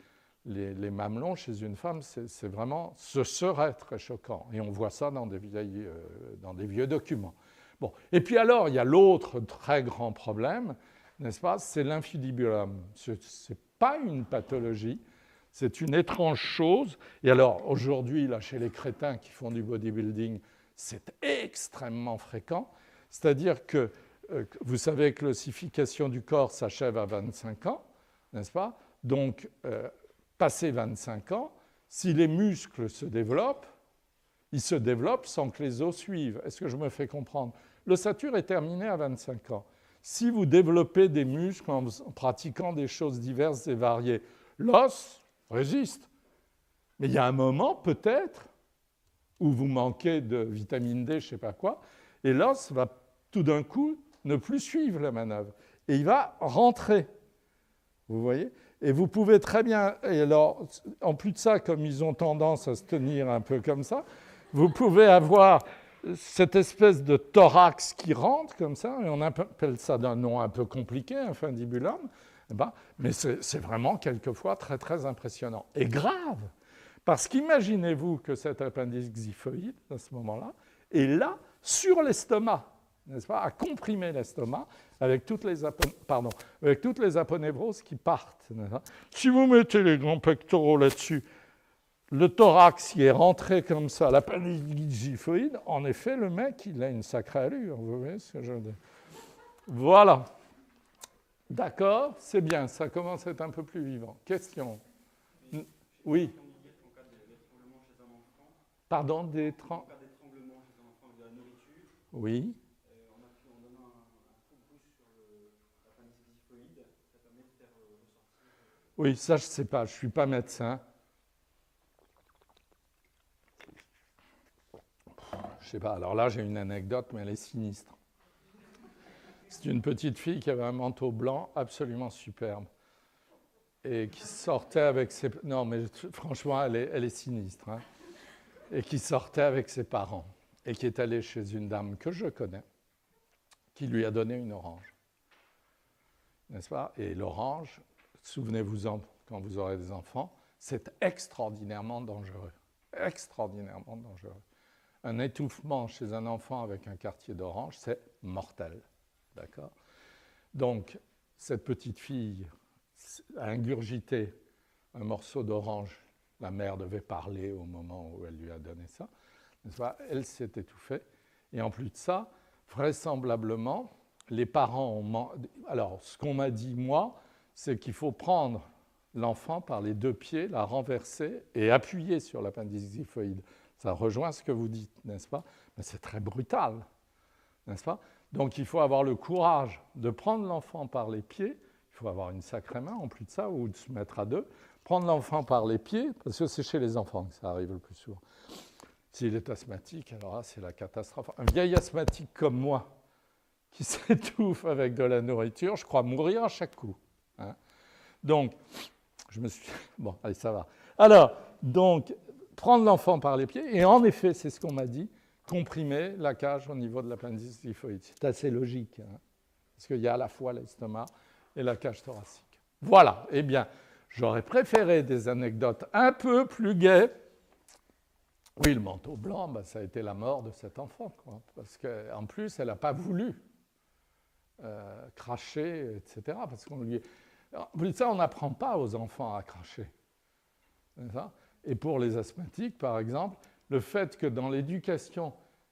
mamelons chez une femme, c'est vraiment, ce serait très choquant. Et on voit ça dans des vieux documents. Bon. Et puis alors, il y a l'autre très grand problème, n'est-ce pas? C'est l'infundibulum. Ce n'est pas une pathologie, c'est une étrange chose. Et alors, aujourd'hui, là, chez les crétins qui font du bodybuilding, c'est extrêmement fréquent. C'est-à-dire que vous savez que l'ossification du corps s'achève à 25 ans, n'est-ce pas? Donc, passé 25 ans, si les muscles se développent, ils se développent sans que les os suivent. Est-ce que je me fais comprendre? L'ossature est terminée à 25 ans. Si vous développez des muscles en pratiquant des choses diverses et variées, l'os résiste. Mais il y a un moment, peut-être, où vous manquez de vitamine D, je ne sais pas quoi, et l'os va tout d'un coup ne plus suivre la manœuvre. Et il va rentrer. Vous voyez? Et vous pouvez très bien... Et alors, en plus de ça, comme ils ont tendance à se tenir un peu comme ça, vous pouvez avoir cette espèce de thorax qui rentre comme ça, et on appelle ça d'un nom un peu compliqué, un fundibulum, mais c'est vraiment quelquefois très, très impressionnant. Et grave, parce qu'imaginez-vous que cet appendice xiphoïde, à ce moment-là, est là, sur l'estomac, n'est-ce pas, à comprimer l'estomac, avec toutes les aponévroses qui partent. Si vous mettez les grands pectoraux là-dessus, le thorax qui est rentré comme ça, l'appendice xiphoïde, en effet, le mec, il a une sacrée allure. Vous voyez ce que je veux dire? Voilà. D'accord, c'est bien, ça commence à être un peu plus vivant. Question? Oui. Pardon, d'étranglement chez un enfant avec de la nourriture. Oui. On donne un coup de bouche sur l'appendice xiphoïde, ça permet de faire ressortir. Oui, ça je ne sais pas, je ne suis pas médecin. Je ne sais pas, alors là j'ai une anecdote, mais elle est sinistre. C'est une petite fille qui avait un manteau blanc absolument superbe et qui sortait avec ses... Non, mais franchement, elle est sinistre. Hein. Et qui sortait avec ses parents et qui est allée chez une dame que je connais, qui lui a donné une orange. N'est-ce pas? Et l'orange, souvenez-vous-en quand vous aurez des enfants, c'est extraordinairement dangereux. Extraordinairement dangereux. Un étouffement chez un enfant avec un quartier d'orange, c'est mortel. D'accord? Donc, cette petite fille a ingurgité un morceau d'orange. La mère devait parler au moment où elle lui a donné ça. N'est-ce pas? Elle s'est étouffée. Et en plus de ça, vraisemblablement, les parents ont... Alors, ce qu'on m'a dit, moi, c'est qu'il faut prendre l'enfant par les deux pieds, la renverser et appuyer sur l'appendice xiphoïde. Ça rejoint ce que vous dites, n'est-ce pas? Mais c'est très brutal, n'est-ce pas? Donc, il faut avoir le courage de prendre l'enfant par les pieds. Il faut avoir une sacrée main, en plus de ça, ou de se mettre à deux. Prendre l'enfant par les pieds, parce que c'est chez les enfants que ça arrive le plus souvent. S'il est asthmatique, alors là, c'est la catastrophe. Un vieil asthmatique comme moi, qui s'étouffe avec de la nourriture, je crois mourir à chaque coup. Hein. Donc, je me suis... Bon, allez, ça va. Alors, donc, prendre l'enfant par les pieds, et en effet, c'est ce qu'on m'a dit, comprimer la cage au niveau de l'appendice xiphoïde. C'est assez logique, hein, parce qu'il y a à la fois l'estomac et la cage thoracique. Voilà, eh bien, j'aurais préféré des anecdotes un peu plus gaies. Oui, le manteau blanc, ben, ça a été la mort de cet enfant, quoi, parce qu'en plus, elle n'a pas voulu cracher, etc. Parce qu'on lui... En plus de ça, on n'apprend pas aux enfants à cracher. Et pour les asthmatiques, par exemple, le fait que dans l'éducation,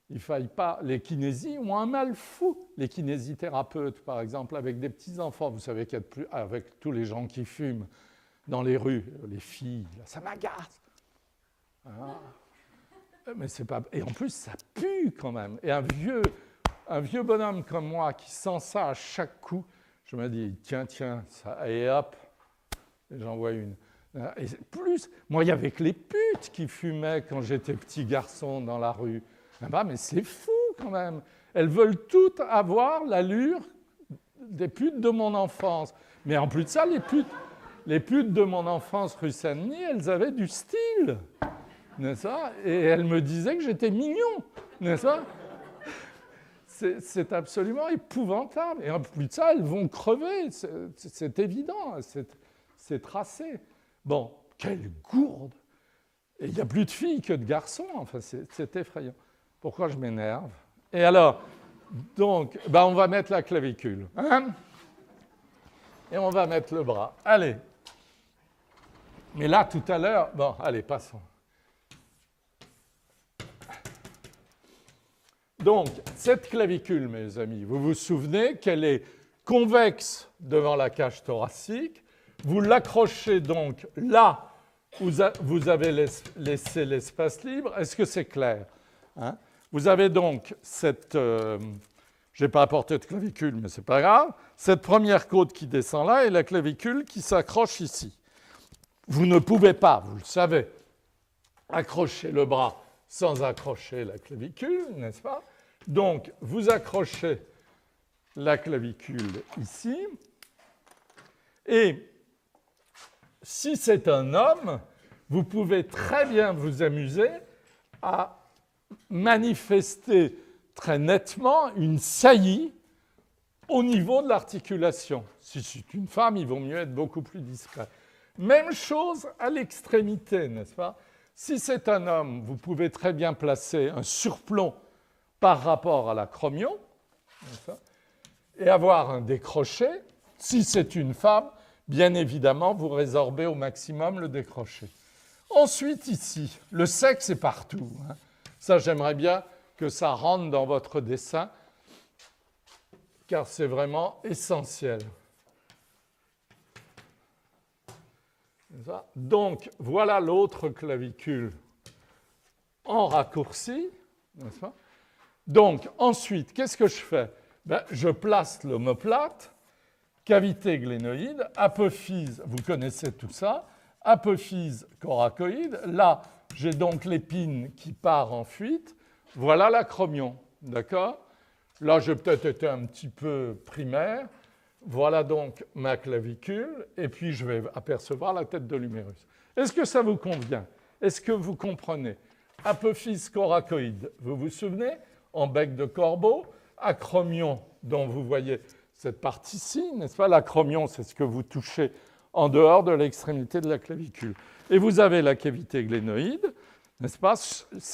il ne faille pas... Les kinésies ont un mal fou. Les kinésithérapeutes, par exemple, avec des petits-enfants, vous savez qu'il y a plus... avec tous les gens qui fument dans les rues, les filles, là, ça m'agace. Hein? Mais c'est pas... Et en plus, ça pue quand même. Et un vieux bonhomme comme moi qui sent ça à chaque coup, je me dis, tiens, ça, et hop, et j'en vois une. Et plus, moi, il y avait que les putes qui fumaient quand j'étais petit garçon dans la rue. Mais c'est fou quand même. Elles veulent toutes avoir l'allure des putes de mon enfance. Mais en plus de ça, les putes de mon enfance rue Saint-Denis, elles avaient du style. N'est-ce pas? Et elles me disaient que j'étais mignon. N'est-ce pas? C'est absolument épouvantable. Et en plus de ça, elles vont crever. C'est évident. C'est tracé. Bon, quelle gourde! Et il n'y a plus de filles que de garçons. Enfin, c'est effrayant. Pourquoi je m'énerve? Et alors, donc, on va mettre la clavicule. Hein? Et on va mettre le bras. Allez. Mais là, tout à l'heure... Bon, allez, passons. Donc, cette clavicule, mes amis, vous vous souvenez qu'elle est convexe devant la cage thoracique. Vous l'accrochez donc là où vous avez laissé l'espace libre. Est-ce que c'est clair? Hein? Vous avez donc cette... je n'ai pas apporté de clavicule, mais ce n'est pas grave. Cette première côte qui descend là et la clavicule qui s'accroche ici. Vous ne pouvez pas, vous le savez, accrocher le bras sans accrocher la clavicule, n'est-ce pas? Donc, vous accrochez la clavicule ici. Et si c'est un homme, vous pouvez très bien vous amuser à manifester très nettement une saillie au niveau de l'articulation. Si c'est une femme, il vaut mieux être beaucoup plus discret. Même chose à l'extrémité, n'est-ce pas? Si c'est un homme, vous pouvez très bien placer un surplomb par rapport à l'acromion, et avoir un décroché. Si c'est une femme, bien évidemment, vous résorbez au maximum le décroché. Ensuite, ici, le sexe est partout. Ça, j'aimerais bien que ça rentre dans votre dessin, car c'est vraiment essentiel. Donc, voilà l'autre clavicule en raccourci, n'est-ce pas? Donc, ensuite, qu'est-ce que je fais? Je place l'omoplate, cavité glénoïde, apophyse, vous connaissez tout ça, apophyse coracoïde. Là, j'ai donc l'épine qui part en fuite. Voilà l'acromion, d'accord? Là, j'ai peut-être été un petit peu primaire. Voilà donc ma clavicule, et puis je vais apercevoir la tête de l'humérus. Est-ce que ça vous convient? Est-ce que vous comprenez? Apophyse coracoïde, vous vous souvenez? En bec de corbeau, acromion, dont vous voyez cette partie-ci, n'est-ce pas? L'acromion, c'est ce que vous touchez en dehors de l'extrémité de la clavicule. Et vous avez la cavité glénoïde, n'est-ce pas?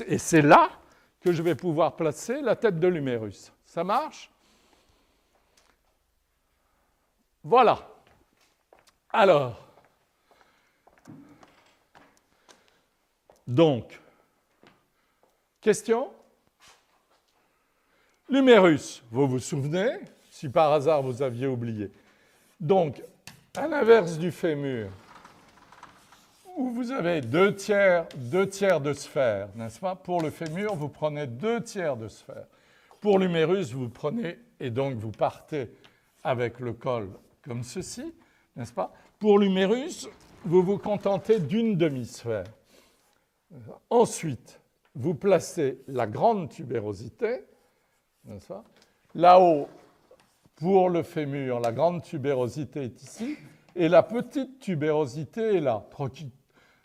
Et c'est là que je vais pouvoir placer la tête de l'humérus. Ça marche? Voilà. Alors, donc, question? L'humérus, vous vous souvenez, si par hasard vous aviez oublié. Donc, à l'inverse du fémur, où vous avez 2/3 de sphère, n'est-ce pas? Pour le fémur, vous prenez 2/3 de sphère. Pour l'humérus, vous prenez, et donc vous partez avec le col comme ceci, n'est-ce pas? Pour l'humérus, vous vous contentez d'une demi-sphère. Ensuite, vous placez la grande tubérosité, n'est-ce pas? Là-haut, pour le fémur, la grande tubérosité est ici, et la petite tubérosité est là.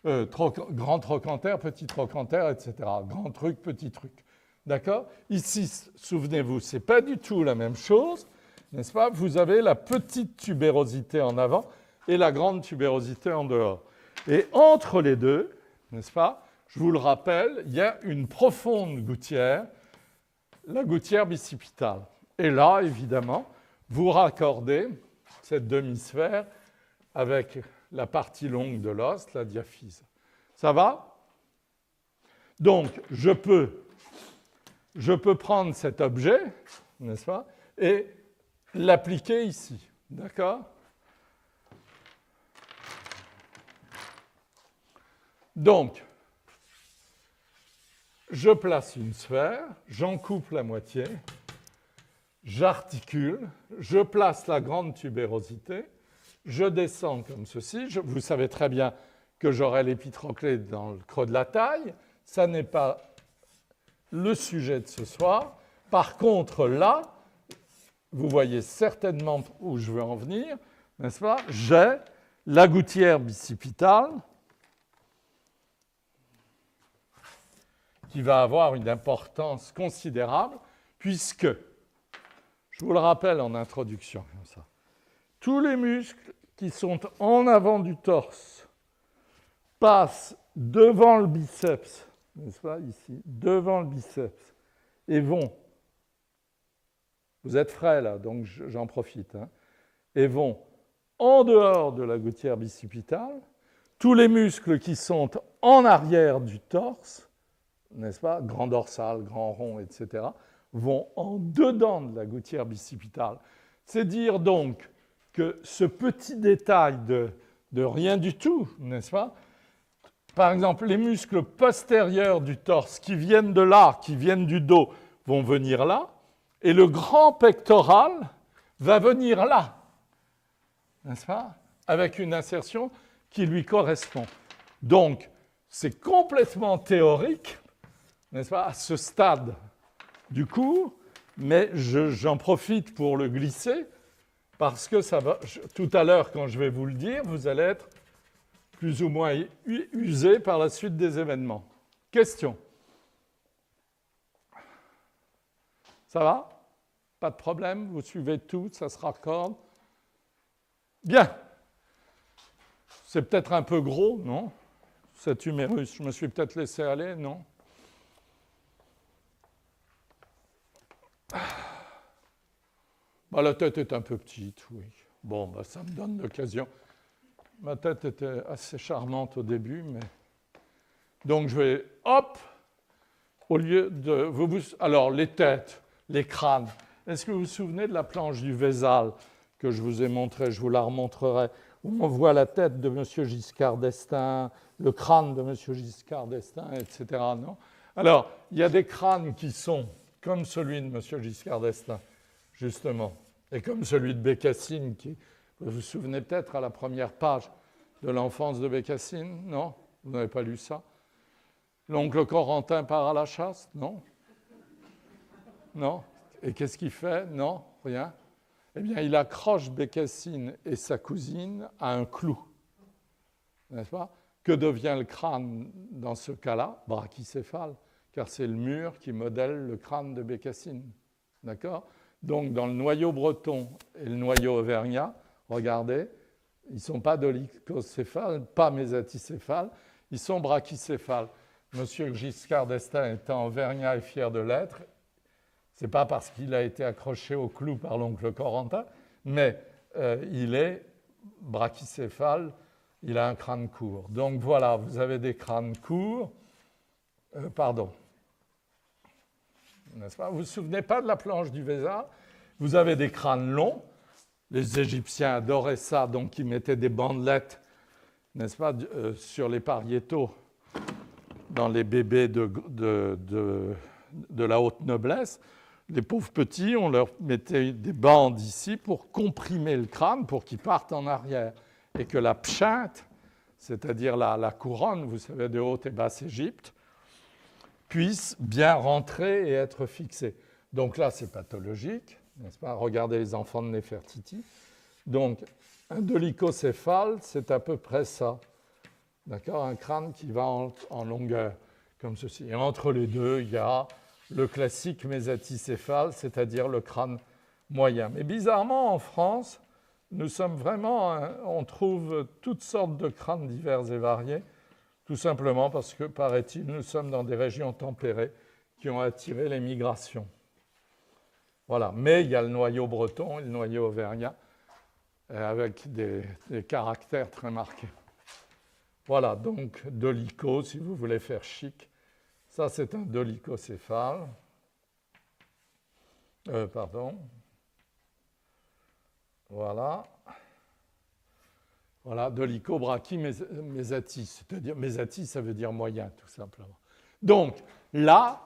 Grand trochanter, petit trochanter, etc. Grand truc, petit truc. D'accord? Ici, souvenez-vous, ce n'est pas du tout la même chose, n'est-ce pas? Vous avez la petite tubérosité en avant et la grande tubérosité en dehors. Et entre les deux, n'est-ce pas? Je vous le rappelle, il y a une profonde gouttière, la gouttière bicipitale. Et là, évidemment, vous raccordez cette demi-sphère avec la partie longue de l'os, la diaphyse. Ça va? Donc, je peux prendre cet objet, n'est-ce pas, et l'appliquer ici. D'accord? Donc, je place une sphère, j'en coupe la moitié, j'articule, je place la grande tubérosité, je descends comme ceci. Vous savez très bien que j'aurai l'épitroclé dans le creux de la taille. Ça n'est pas le sujet de ce soir. Par contre, là, vous voyez certainement où je veux en venir, n'est-ce pas? J'ai la gouttière bicipitale qui va avoir une importance considérable puisque, je vous le rappelle en introduction, comme ça, tous les muscles qui sont en avant du torse passent devant le biceps, n'est-ce pas, ici, devant le biceps, et vont, vous êtes frais là, donc j'en profite, et vont en dehors de la gouttière bicipitale. Tous les muscles qui sont en arrière du torse, n'est-ce pas, grand dorsal, grand rond, etc., vont en dedans de la gouttière bicipitale. C'est dire donc que ce petit détail de rien du tout, n'est-ce pas? Par exemple, les muscles postérieurs du torse qui viennent de là, qui viennent du dos, vont venir là, et le grand pectoral va venir là, n'est-ce pas? Avec une insertion qui lui correspond. Donc, c'est complètement théorique, n'est-ce pas, à ce stade du cours, mais j'en profite pour le glisser, parce que ça va, tout à l'heure, quand je vais vous le dire, vous allez être plus ou moins usé par la suite des événements. Question? Ça va? Pas de problème? Vous suivez tout? Ça se raccorde? Bien. C'est peut-être un peu gros, non? Cet humérus, je me suis peut-être laissé aller, non? Bah, la tête est un peu petite, oui. Bon, bah, ça me donne l'occasion. Ma tête était assez charmante au début, mais... Donc, je vais, hop, au lieu de... Alors, les têtes, les crânes. Est-ce que vous vous souvenez de la planche du Vézal que je vous ai montrée? Je vous la remontrerai. Où on voit la tête de M. Giscard d'Estaing, le crâne de M. Giscard d'Estaing, etc. Non? Alors, il y a des crânes qui sont comme celui de M. Giscard d'Estaing, justement, et comme celui de Bécassine, qui, vous vous souvenez peut-être à la première page de l'enfance de Bécassine, non? Vous n'avez pas lu ça? L'oncle Corentin part à la chasse, non? Non? Et qu'est-ce qu'il fait? Non? Rien? Eh bien, il accroche Bécassine et sa cousine à un clou, n'est-ce pas? Que devient le crâne dans ce cas-là? Brachycéphale, car c'est le mur qui modèle le crâne de Bécassine, d'accord? Donc, dans le noyau breton et le noyau auvergnat, regardez, ils ne sont pas dolicocéphales, pas mésaticéphales, ils sont brachycéphales. Monsieur Giscard d'Estaing étant auvergnat et fier de l'être, ce n'est pas parce qu'il a été accroché au clou par l'oncle Corentin, mais il est brachycéphale, il a un crâne court. Donc voilà, vous avez des crânes courts, n'est-ce pas? Vous ne vous souvenez pas de la planche du Vézal? Vous avez des crânes longs. Les Égyptiens adoraient ça, donc ils mettaient des bandelettes, n'est-ce pas, sur les pariétaux dans les bébés de la haute noblesse. Les pauvres petits, on leur mettait des bandes ici pour comprimer le crâne, pour qu'ils partent en arrière. Et que la pschinte, c'est-à-dire la couronne, vous savez, de Haute et Basse-Égypte, puisse bien rentrer et être fixée. Donc là, c'est pathologique, n'est-ce pas? Regardez les enfants de Néfertiti. Donc, un dolicocéphale, c'est à peu près ça. D'accord? Un crâne qui va en longueur, comme ceci. Et entre les deux, il y a le classique mésaticéphale, c'est-à-dire le crâne moyen. Mais bizarrement, en France, nous sommes vraiment, on trouve toutes sortes de crânes divers et variés, tout simplement parce que, paraît-il, nous sommes dans des régions tempérées qui ont attiré les migrations. Voilà. Mais il y a le noyau breton et le noyau auvergnat, avec des caractères très marqués. Voilà, donc dolico, si vous voulez faire chic. Ça, c'est un dolicocéphale. Voilà. Voilà, dolico, brachy, mésatis. C'est-à-dire, mésatis, ça veut dire moyen, tout simplement. Donc, là,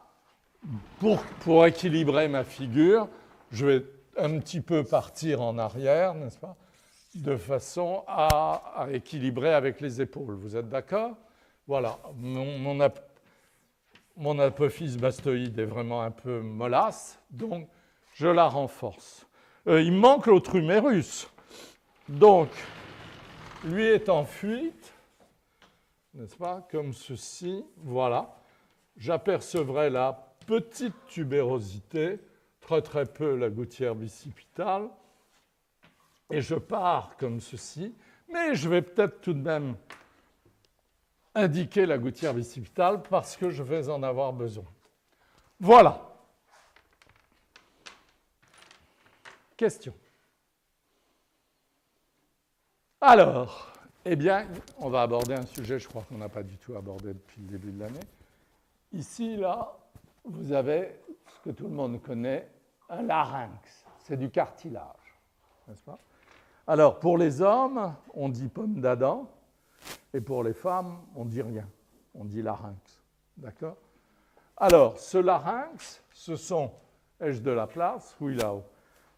pour équilibrer ma figure, je vais un petit peu partir en arrière, n'est-ce pas, de façon à équilibrer avec les épaules. Vous êtes d'accord? Voilà, mon apophyse mastoïde est vraiment un peu mollasse, donc je la renforce. Il me manque l'autre humérus. Donc, lui est en fuite, n'est-ce pas, comme ceci, voilà. J'apercevrai la petite tubérosité, très très peu la gouttière bicipitale, et je pars comme ceci, mais je vais peut-être tout de même indiquer la gouttière bicipitale parce que je vais en avoir besoin. Voilà. Question. Alors, eh bien, on va aborder un sujet, je crois qu'on n'a pas du tout abordé depuis le début de l'année. Ici, là, vous avez ce que tout le monde connaît, un larynx. C'est du cartilage, n'est-ce pas? Alors, pour les hommes, on dit pomme d'Adam, et pour les femmes, on dit rien. On dit larynx. D'accord? Alors, ce larynx, ce sont, ai-je de la place? Oui, là-haut.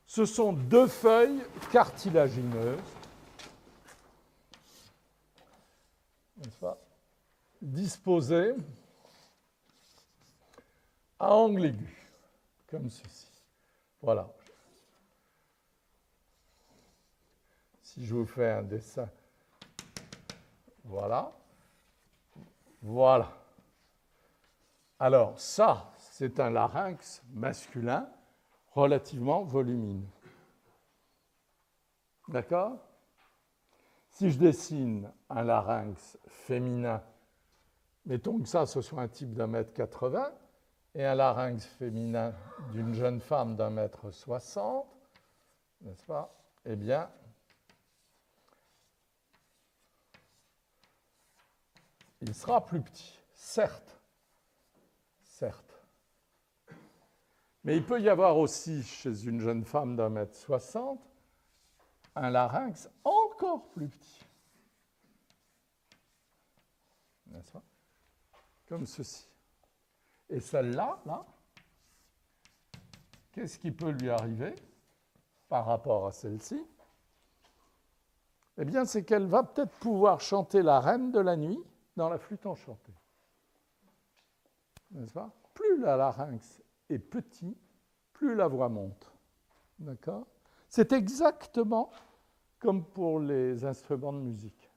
Ce sont deux feuilles cartilagineuses. N'est-ce pas? disposés à angle aigu, comme ceci. Voilà. Si je vous fais un dessin, voilà. Voilà. Alors, ça, c'est un larynx masculin relativement volumineux. D'accord? Si je dessine un larynx féminin, mettons que ça, ce soit un type d'1,80 m et un larynx féminin d'une jeune femme d'1,60 m, n'est-ce pas? Eh bien, il sera plus petit, certes. Certes. Mais il peut y avoir aussi, chez une jeune femme d'1,60 m, un larynx encore plus petit. N'est-ce pas? Comme ceci. Et celle-là, là, qu'est-ce qui peut lui arriver par rapport à celle-ci? Eh bien, c'est qu'elle va peut-être pouvoir chanter la reine de la nuit dans la flûte enchantée. N'est-ce pas? Plus le larynx est petit, plus la voix monte. D'accord? C'est exactement comme pour les instruments de musique.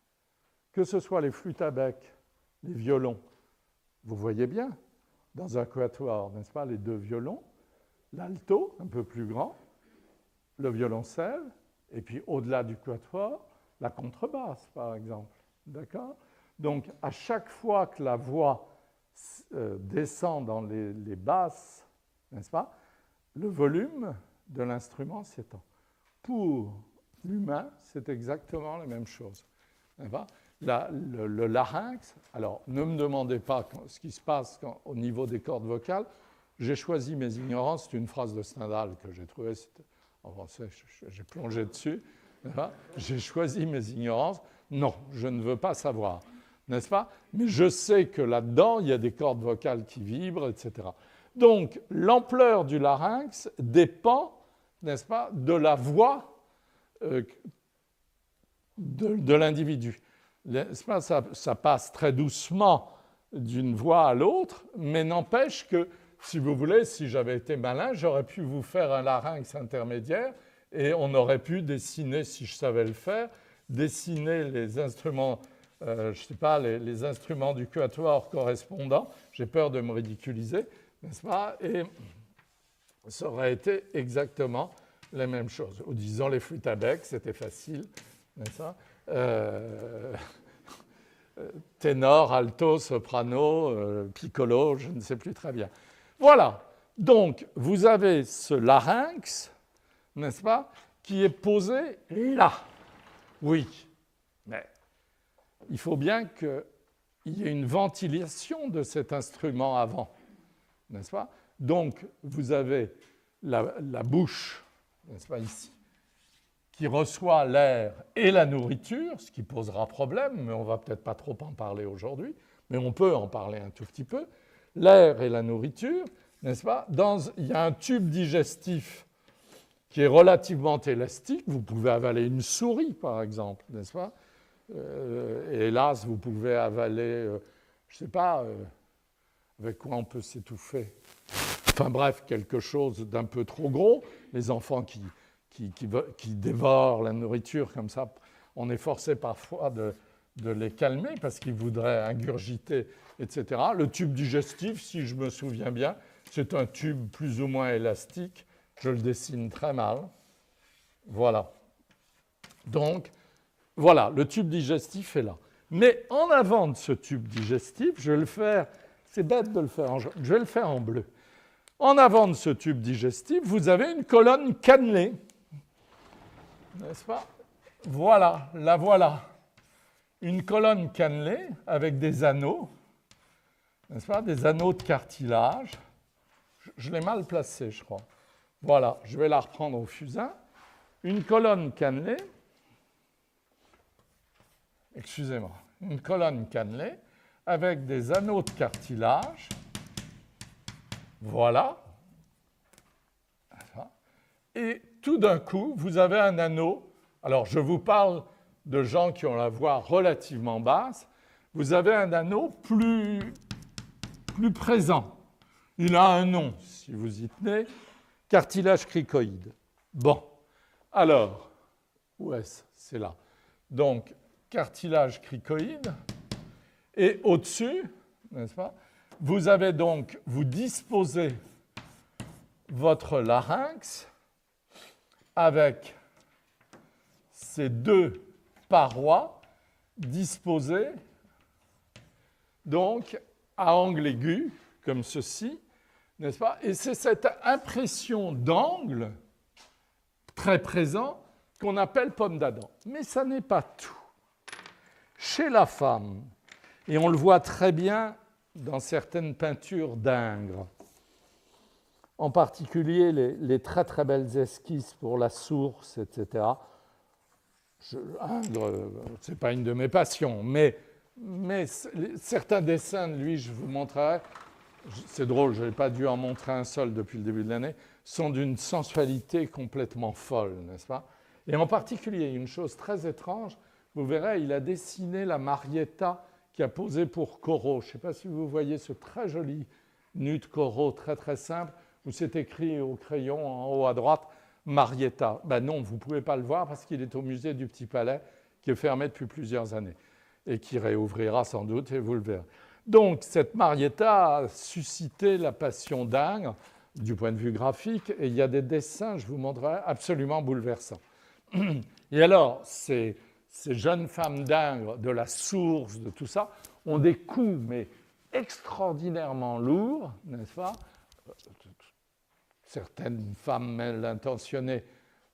Que ce soit les flûtes à bec, les violons, vous voyez bien, dans un quatuor, n'est-ce pas, les deux violons, l'alto, un peu plus grand, le violoncelle, et puis au-delà du quatuor, la contrebasse, par exemple. D'accord? Donc, à chaque fois que la voix descend dans les basses, n'est-ce pas, le volume de l'instrument s'étend. Pour l'humain, c'est exactement la même chose. Le larynx, alors ne me demandez pas ce qui se passe au niveau des cordes vocales. J'ai choisi mes ignorances, c'est une phrase de Stendhal que j'ai trouvée, j'ai plongé dessus. J'ai choisi mes ignorances. Non, je ne veux pas savoir, n'est-ce pas? Mais je sais que là-dedans, il y a des cordes vocales qui vibrent, etc. Donc, l'ampleur du larynx dépend, n'est-ce pas, de la voix de l'individu. Ça passe très doucement d'une voix à l'autre, mais n'empêche que, si vous voulez, si j'avais été malin, j'aurais pu vous faire un larynx intermédiaire et on aurait pu dessiner, si je savais le faire, dessiner les instruments, je ne sais pas, les instruments du quatuor correspondants. J'ai peur de me ridiculiser, n'est-ce pas? Et ça aurait été exactement la même chose. Ou disons les flûtes à bec, c'était facile, n'est-ce pas? Ténor, alto, soprano, piccolo, je ne sais plus très bien. Voilà. Donc, vous avez ce larynx, n'est-ce pas, qui est posé là. Oui, mais il faut bien qu'il y ait une ventilation de cet instrument avant, n'est-ce pas? Donc, vous avez la bouche, n'est-ce pas, ici, qui reçoit l'air et la nourriture, ce qui posera problème, mais on ne va peut-être pas trop en parler aujourd'hui, mais on peut en parler un tout petit peu. L'air et la nourriture, n'est-ce pas? Il y a un tube digestif qui est relativement élastique. Vous pouvez avaler une souris, par exemple, n'est-ce pas? Hélas, vous pouvez avaler, je ne sais pas, avec quoi on peut s'étouffer. Enfin bref, quelque chose d'un peu trop gros. Les enfants qui dévorent la nourriture comme ça, on est forcé parfois de les calmer parce qu'ils voudraient ingurgiter, etc. Le tube digestif, si je me souviens bien, c'est un tube plus ou moins élastique. Je le dessine très mal. Voilà. Donc, voilà, le tube digestif est là. Mais en avant de ce tube digestif, je vais le faire, c'est bête de le faire en jaune, je vais le faire en bleu. En avant de ce tube digestif, vous avez une colonne cannelée. N'est-ce pas? Voilà, la voilà. Une colonne cannelée avec des anneaux, n'est-ce pas? Des anneaux de cartilage. Je l'ai mal placé, je crois. Voilà, je vais la reprendre au fusain. Une colonne cannelée, excusez-moi, une colonne cannelée avec des anneaux de cartilage. Voilà. Et tout d'un coup, vous avez un anneau. Alors, je vous parle de gens qui ont la voix relativement basse. vous avez un anneau plus présent. Il a un nom, si vous y tenez, cartilage cricoïde. Bon, alors, où est-ce? C'est là. Donc, cartilage cricoïde. Et au-dessus, n'est-ce pas, vous avez donc, vous disposez votre larynx avec ces deux parois disposées donc à angle aigu, comme ceci, n'est-ce pas? Et c'est cette impression d'angle très présent qu'on appelle pomme d'Adam. Mais ça n'est pas tout. Chez la femme, et on le voit très bien dans certaines peintures d'Ingres, en particulier les très très belles esquisses pour la source, etc. Ingres, ce n'est pas une de mes passions, mais certains dessins de lui, je vous montrerai, c'est drôle, je n'ai pas dû en montrer un seul depuis le début de l'année, sont d'une sensualité complètement folle, n'est-ce pas? Et en particulier, une chose très étrange, vous verrez, il a dessiné la Marietta qui a posé pour Corot. Je ne sais pas si vous voyez ce très joli nu de Corot, très très simple, où c'est écrit au crayon en haut à droite, Marietta. Ben non, vous ne pouvez pas le voir parce qu'il est au musée du Petit Palais, qui est fermé depuis plusieurs années, et qui réouvrira sans doute, et vous le verrez. Donc, cette Marietta a suscité la passion d'Ingres du point de vue graphique, et il y a des dessins, je vous montrerai, absolument bouleversants. Et alors, ces jeunes femmes d'Ingres, de la source, de tout ça, ont des coups, mais extraordinairement lourds, n'est-ce pas? Certaines femmes mal intentionnées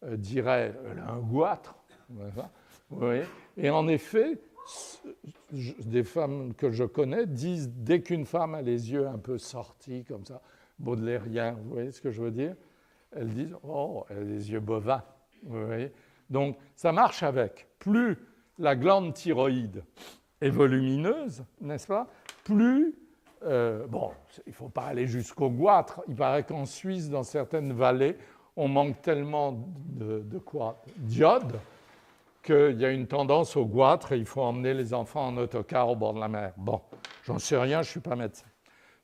diraient « elle a un goitre », n'est-ce pas? Et en effet, des femmes que je connais disent, dès qu'une femme a les yeux un peu sortis, comme ça, baudelairiens, vous voyez ce que je veux dire? Elles disent, oh, elle a les yeux bovins, vous voyez? Donc, ça marche avec. Plus la glande thyroïde est volumineuse, n'est-ce pas? Plus, bon, il ne faut pas aller jusqu'au goitre. Il paraît qu'en Suisse, dans certaines vallées, on manque tellement de quoi? D'iode, qu'il y a une tendance au goitre et il faut emmener les enfants en autocar au bord de la mer. Bon, j'en sais rien, je ne suis pas médecin.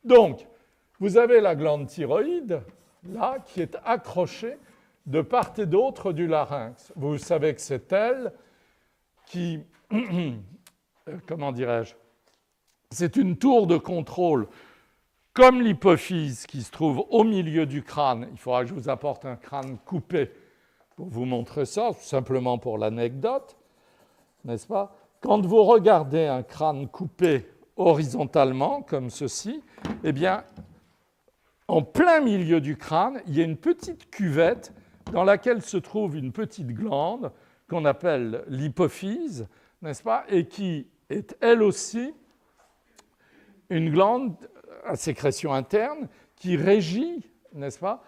Donc, vous avez la glande thyroïde, là, qui est accrochée de part et d'autre du larynx. Vous savez que c'est elle qui, comment dirais-je, c'est une tour de contrôle, comme l'hypophyse qui se trouve au milieu du crâne. Il faudra que je vous apporte un crâne coupé pour vous montrer ça, simplement pour l'anecdote, n'est-ce pas? Quand vous regardez un crâne coupé horizontalement, comme ceci, eh bien, en plein milieu du crâne, il y a une petite cuvette dans laquelle se trouve une petite glande qu'on appelle l'hypophyse, n'est-ce pas? Et qui est elle aussi une glande à sécrétion interne qui régit, n'est-ce pas?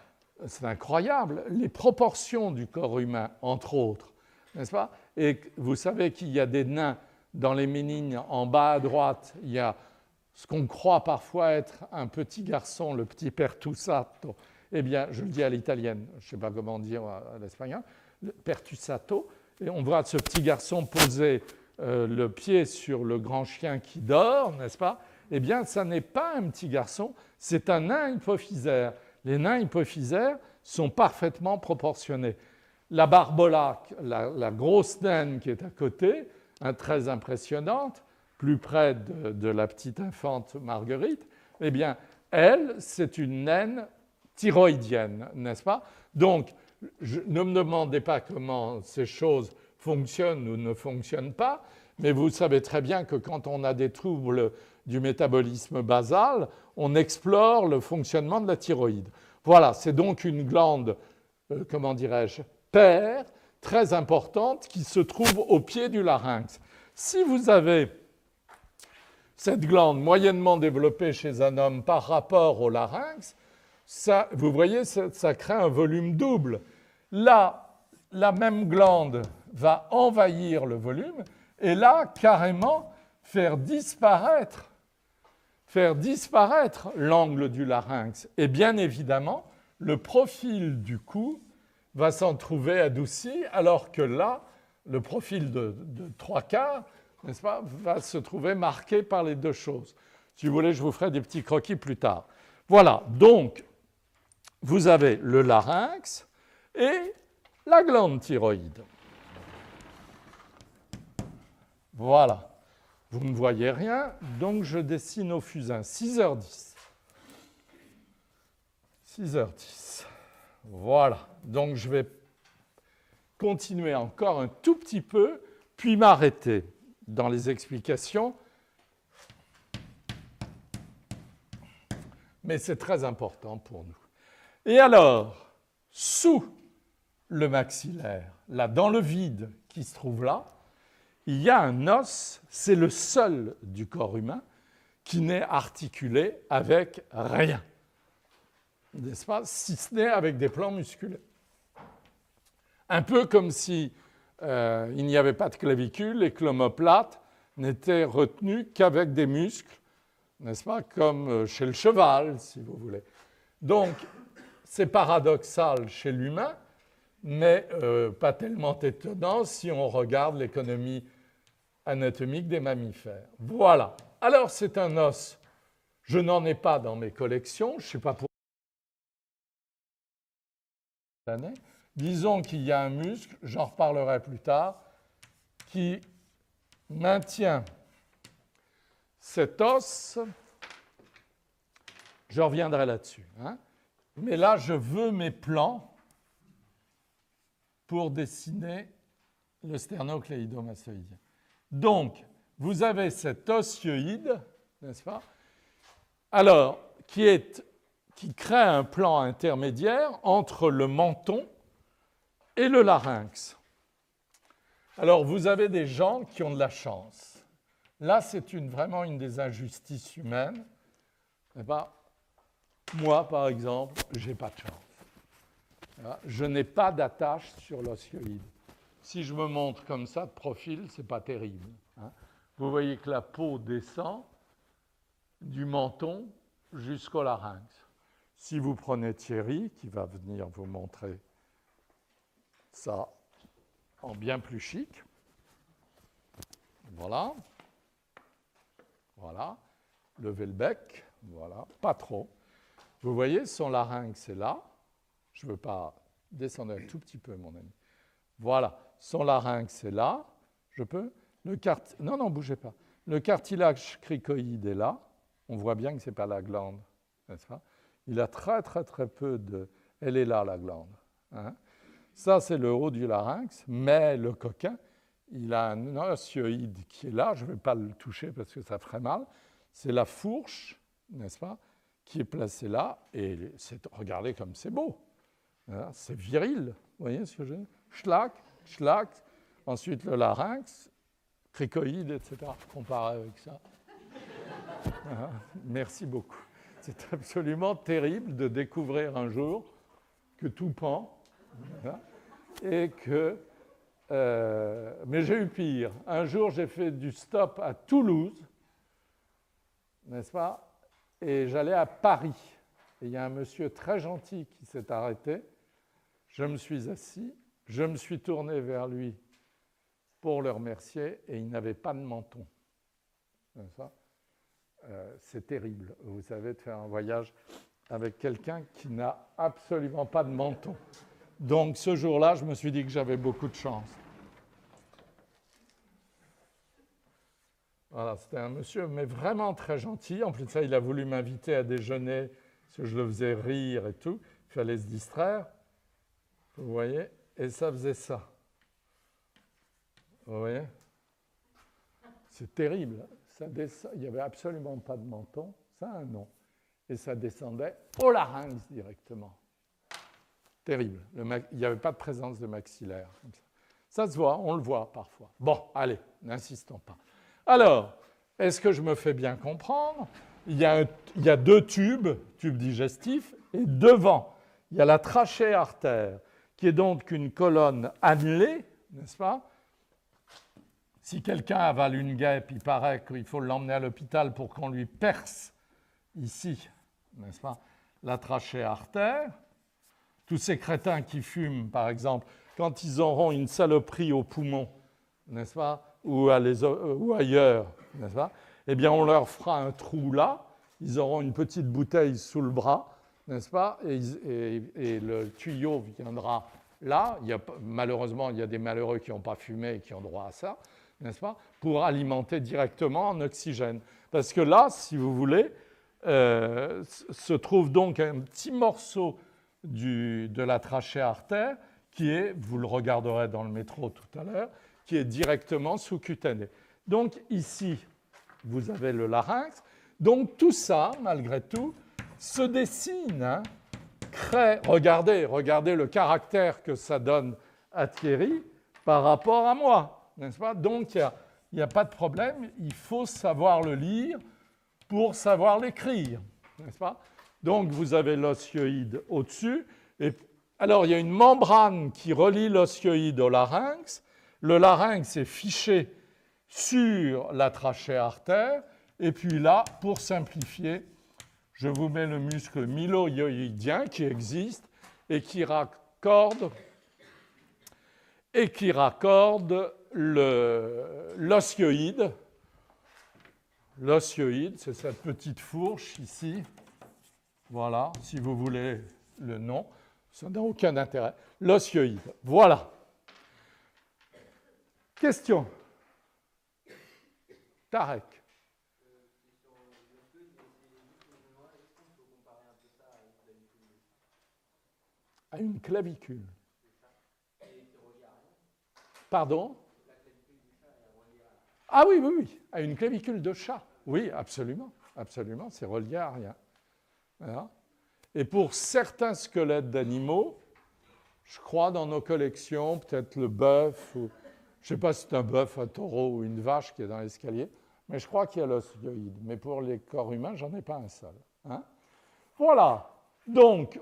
C'est incroyable, les proportions du corps humain, entre autres, n'est-ce pas? Et vous savez qu'il y a des nains dans les méninges, en bas à droite, il y a ce qu'on croit parfois être un petit garçon, le petit pertusato. Eh bien, je le dis à l'italienne, je ne sais pas comment dire à l'espagnol, le pertusato, et on voit ce petit garçon poser le pied sur le grand chien qui dort, n'est-ce pas? Eh bien, ça n'est pas un petit garçon, c'est un nain hypophysaire. Les nains hypophysaires sont parfaitement proportionnés. La barbolaque, la grosse naine qui est à côté, très impressionnante, plus près de la petite infante Marguerite, eh bien, elle, c'est une naine thyroïdienne, n'est-ce pas? Donc, ne me demandez pas comment ces choses fonctionnent ou ne fonctionnent pas, mais vous savez très bien que quand on a des troubles du métabolisme basal, on explore le fonctionnement de la thyroïde. Voilà, c'est donc une glande, comment dirais-je, paire, très importante, qui se trouve au pied du larynx. Si vous avez cette glande moyennement développée chez un homme par rapport au larynx, ça, vous voyez, ça crée un volume double. Là, la même glande va envahir le volume et là, carrément, faire disparaître l'angle du larynx. Et bien évidemment, le profil du cou va s'en trouver adouci, alors que là, le profil de 3/4 n'est-ce pas, va se trouver marqué par les deux choses. Si vous voulez, je vous ferai des petits croquis plus tard. Voilà, donc, vous avez le larynx et la glande thyroïde. Voilà. Vous ne voyez rien, donc je dessine au fusain. 6h10. 6h10. Voilà. Donc je vais continuer encore un tout petit peu, puis m'arrêter dans les explications. Mais c'est très important pour nous. Et alors, sous le maxillaire, là, dans le vide qui se trouve là, il y a un os, c'est le seul du corps humain qui n'est articulé avec rien, n'est-ce pas, si ce n'est avec des plans musculaires. Un peu comme si il n'y avait pas de clavicule et que l'omoplate n'était retenu qu'avec des muscles, n'est-ce pas, comme chez le cheval, si vous voulez. Donc, c'est paradoxal chez l'humain, mais pas tellement étonnant si on regarde l'économie anatomique des mammifères. Voilà. Alors, c'est un os. Je n'en ai pas dans mes collections. Je ne sais pas pour l'année. Disons qu'il y a un muscle, j'en reparlerai plus tard, qui maintient cet os. Je reviendrai là-dessus. Hein. Mais là, je veux mes plans pour dessiner le sternocléidomastoïdien. Donc, vous avez cet osioïde, n'est-ce pas? Alors, qui crée un plan intermédiaire entre le menton et le larynx. Alors, vous avez des gens qui ont de la chance. Là, c'est vraiment une des injustices humaines. Eh bien, moi, par exemple, je n'ai pas de chance. Je n'ai pas d'attache sur l'osioïde. Si je me montre comme ça de profil, ce n'est pas terrible. Hein. Vous voyez que la peau descend du menton jusqu'au larynx. Si vous prenez Thierry, qui va venir vous montrer ça en bien plus chic, voilà, voilà, levez le bec, voilà, pas trop. Vous voyez, son larynx est là. Je ne veux pas descendre un tout petit peu, mon ami. Voilà, son larynx est là. Je peux non, bougez pas. Le cartilage cricoïde est là. On voit bien que ce n'est pas la glande, n'est-ce pas? Il a très, très, très peu de... Elle est là, la glande. Hein. Ça, c'est le haut du larynx, mais le coquin, il a un osioïde qui est là. Je ne vais pas le toucher parce que ça ferait mal. C'est la fourche, n'est-ce pas, qui est placée là. Et regardez comme c'est beau. Hein. C'est viril. Vous voyez ce que je dis? Schlack, schlack. Ensuite, le larynx, cricoïde, etc. Comparé avec ça. Merci beaucoup. C'est absolument terrible de découvrir un jour que tout pend. Et que... mais j'ai eu pire. Un jour, j'ai fait du stop à Toulouse, n'est-ce pas? Et j'allais à Paris. Et il y a un monsieur très gentil qui s'est arrêté. Je me suis assis. Je me suis tourné vers lui pour le remercier et il n'avait pas de menton. C'est terrible, vous savez, de faire un voyage avec quelqu'un qui n'a absolument pas de menton. Donc ce jour-là, je me suis dit que j'avais beaucoup de chance. Voilà, c'était un monsieur, mais vraiment très gentil. En plus de ça, il a voulu m'inviter à déjeuner, parce que je le faisais rire et tout. Il fallait se distraire. Vous voyez? Et ça faisait ça. Vous voyez? C'est terrible. Ça il n'y avait absolument pas de menton. Ça a un nom. Et ça descendait au larynx directement. Terrible. Il n'y avait pas de présence de maxillaire. Comme ça. Ça se voit, on le voit parfois. Bon, allez, n'insistons pas. Alors, est-ce que je me fais bien comprendre? Il y a deux tubes digestifs, et devant, il y a la trachée artère, qui est donc une colonne annelée, n'est-ce pas? Si quelqu'un avale une guêpe, il paraît qu'il faut l'emmener à l'hôpital pour qu'on lui perce ici, n'est-ce pas, la trachée artère. Tous ces crétins qui fument, par exemple, quand ils auront une saloperie au poumon, n'est-ce pas, ou ailleurs, n'est-ce pas? Eh bien, on leur fera un trou là, ils auront une petite bouteille sous le bras, n'est-ce pas? Et le tuyau viendra là. Malheureusement, il y a des malheureux qui n'ont pas fumé et qui ont droit à ça, n'est-ce pas? Pour alimenter directement en oxygène. Parce que là, si vous voulez, se trouve donc un petit morceau de la trachée artère qui est, vous le regarderez dans le métro tout à l'heure, qui est directement sous-cutané. Donc ici, vous avez le larynx. Donc tout ça, malgré tout, se dessine, hein, regardez le caractère que ça donne à Thierry par rapport à moi, n'est-ce pas? Donc il n'y a pas de problème, il faut savoir le lire pour savoir l'écrire, n'est-ce pas? Donc vous avez l'osioïde au-dessus. Alors il y a une membrane qui relie l'osioïde au larynx. Le larynx est fiché sur la trachée artère. Et puis là, pour simplifier, je vous mets le muscle mylohyoïdien qui existe et qui raccorde l'osioïde. L'osioïde, c'est cette petite fourche ici. Voilà, si vous voulez le nom, ça n'a aucun intérêt. L'osioïde, voilà. Question. Tarek. À une clavicule. Pardon? Ah oui, oui, oui, à une clavicule de chat. Oui, absolument, absolument, c'est relié à rien. Voilà. Et pour certains squelettes d'animaux, je crois dans nos collections, peut-être le bœuf, ou, je ne sais pas si c'est un bœuf, un taureau ou une vache qui est dans l'escalier, mais je crois qu'il y a l'osioïde. Mais pour les corps humains, j'en ai pas un seul. Hein? Voilà. Donc,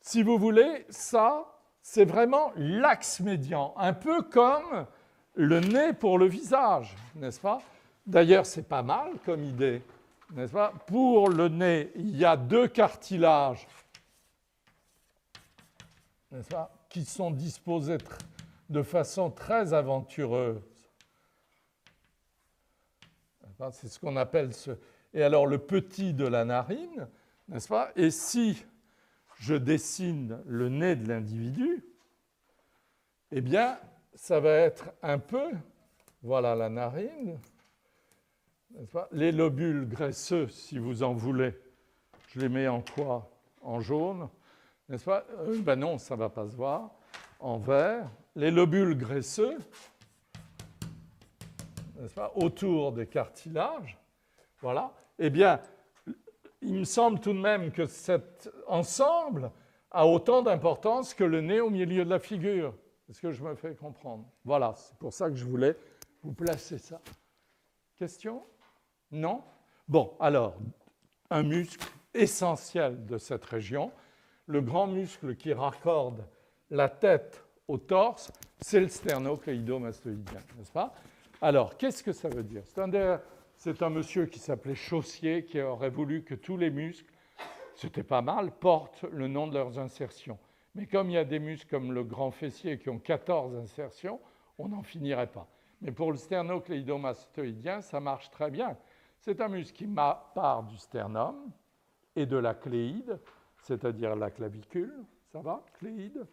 si vous voulez, ça, c'est vraiment l'axe médian, un peu comme le nez pour le visage, n'est-ce pas? D'ailleurs, c'est pas mal comme idée, n'est-ce pas? Pour le nez, il y a deux cartilages, n'est-ce pas, qui sont disposés de façon très aventureuse. C'est ce qu'on appelle ce... Et alors, le petit de la narine, n'est-ce pas? Et si je dessine le nez de l'individu, eh bien, ça va être un peu, voilà la narine, n'est-ce pas? Les lobules graisseux, si vous en voulez, je les mets en quoi? En jaune, n'est-ce pas? Ben non, ça ne va pas se voir. En vert, les lobules graisseux, n'est-ce pas? Autour des cartilages, voilà. Eh bien, il me semble tout de même que cet ensemble a autant d'importance que le nez au milieu de la figure. Est-ce que je me fais comprendre? Voilà, c'est pour ça que je voulais vous placer ça. Question? Non? Bon, alors, un muscle essentiel de cette région, le grand muscle qui raccorde la tête au torse, c'est le sternocléido-mastoïdien, n'est-ce pas? Alors, qu'est-ce que ça veut dire? C'est un monsieur qui s'appelait Chaussier, qui aurait voulu que tous les muscles, c'était pas mal, portent le nom de leurs insertions. Mais comme il y a des muscles comme le grand fessier qui ont 14 insertions, on n'en finirait pas. Mais pour le sternocléido-mastoïdien, ça marche très bien. C'est un muscle qui part du sternum et de la cléide, c'est-à-dire la clavicule. Ça va, cléide?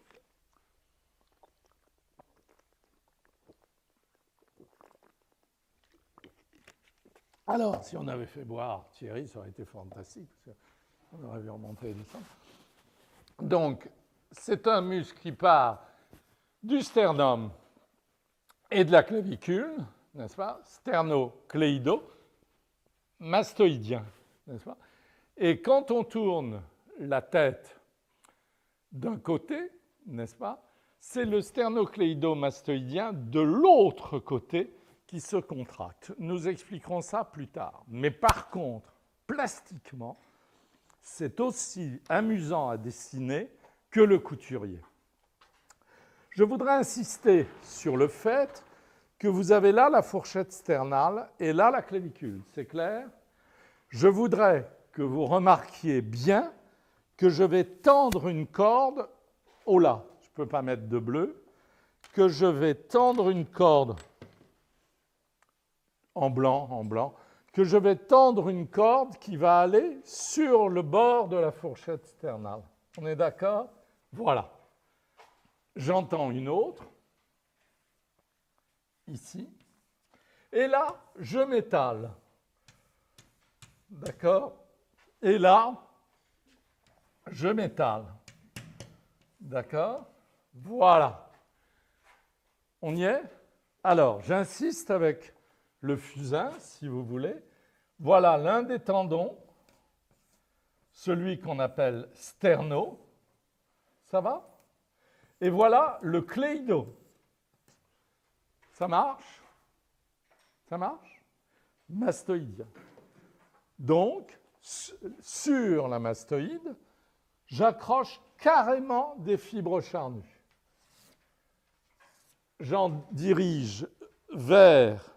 Alors, si on avait fait boire Thierry, ça aurait été fantastique, parce qu'on aurait vu remonter et descendre. Donc, c'est un muscle qui part du sternum et de la clavicule, n'est-ce pas? Sternocléido-mastoïdien, n'est-ce pas? Et quand on tourne la tête d'un côté, n'est-ce pas? C'est le sternocléido-mastoïdien de l'autre côté qui se contracte. Nous expliquerons ça plus tard. Mais par contre, plastiquement, c'est aussi amusant à dessiner que le couturier. Je voudrais insister sur le fait que vous avez là la fourchette sternale et là la clavicule. C'est clair? Je voudrais que vous remarquiez bien que je vais tendre une corde au là. Je ne peux pas mettre de bleu. Que je vais tendre une corde en blanc, que je vais tendre une corde qui va aller sur le bord de la fourchette sternale. On est d'accord? Voilà. J'entends une autre, ici, et là, je m'étale. D'accord? Et là, je m'étale. D'accord? Voilà. On y est? Alors, j'insiste avec le fusain, si vous voulez. Voilà l'un des tendons, celui qu'on appelle sterno. Ça va? Et voilà le cléido. Ça marche? Ça marche? Mastoïdien. Donc, sur la mastoïde, j'accroche carrément des fibres charnues. J'en dirige vers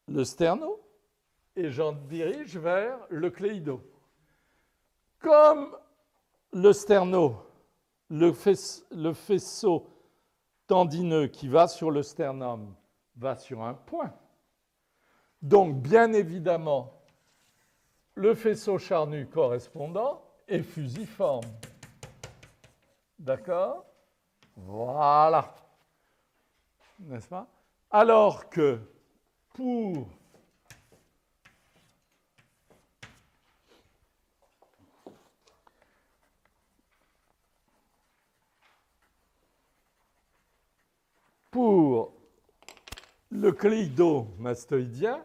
le sterno et j'en dirige vers le cléido. Comme le sterno, le faisceau tendineux qui va sur le sternum va sur un point, donc bien évidemment, le faisceau charnu correspondant est fusiforme. D'accord? Voilà. N'est-ce pas? Alors que pour le cléido-mastoïdien,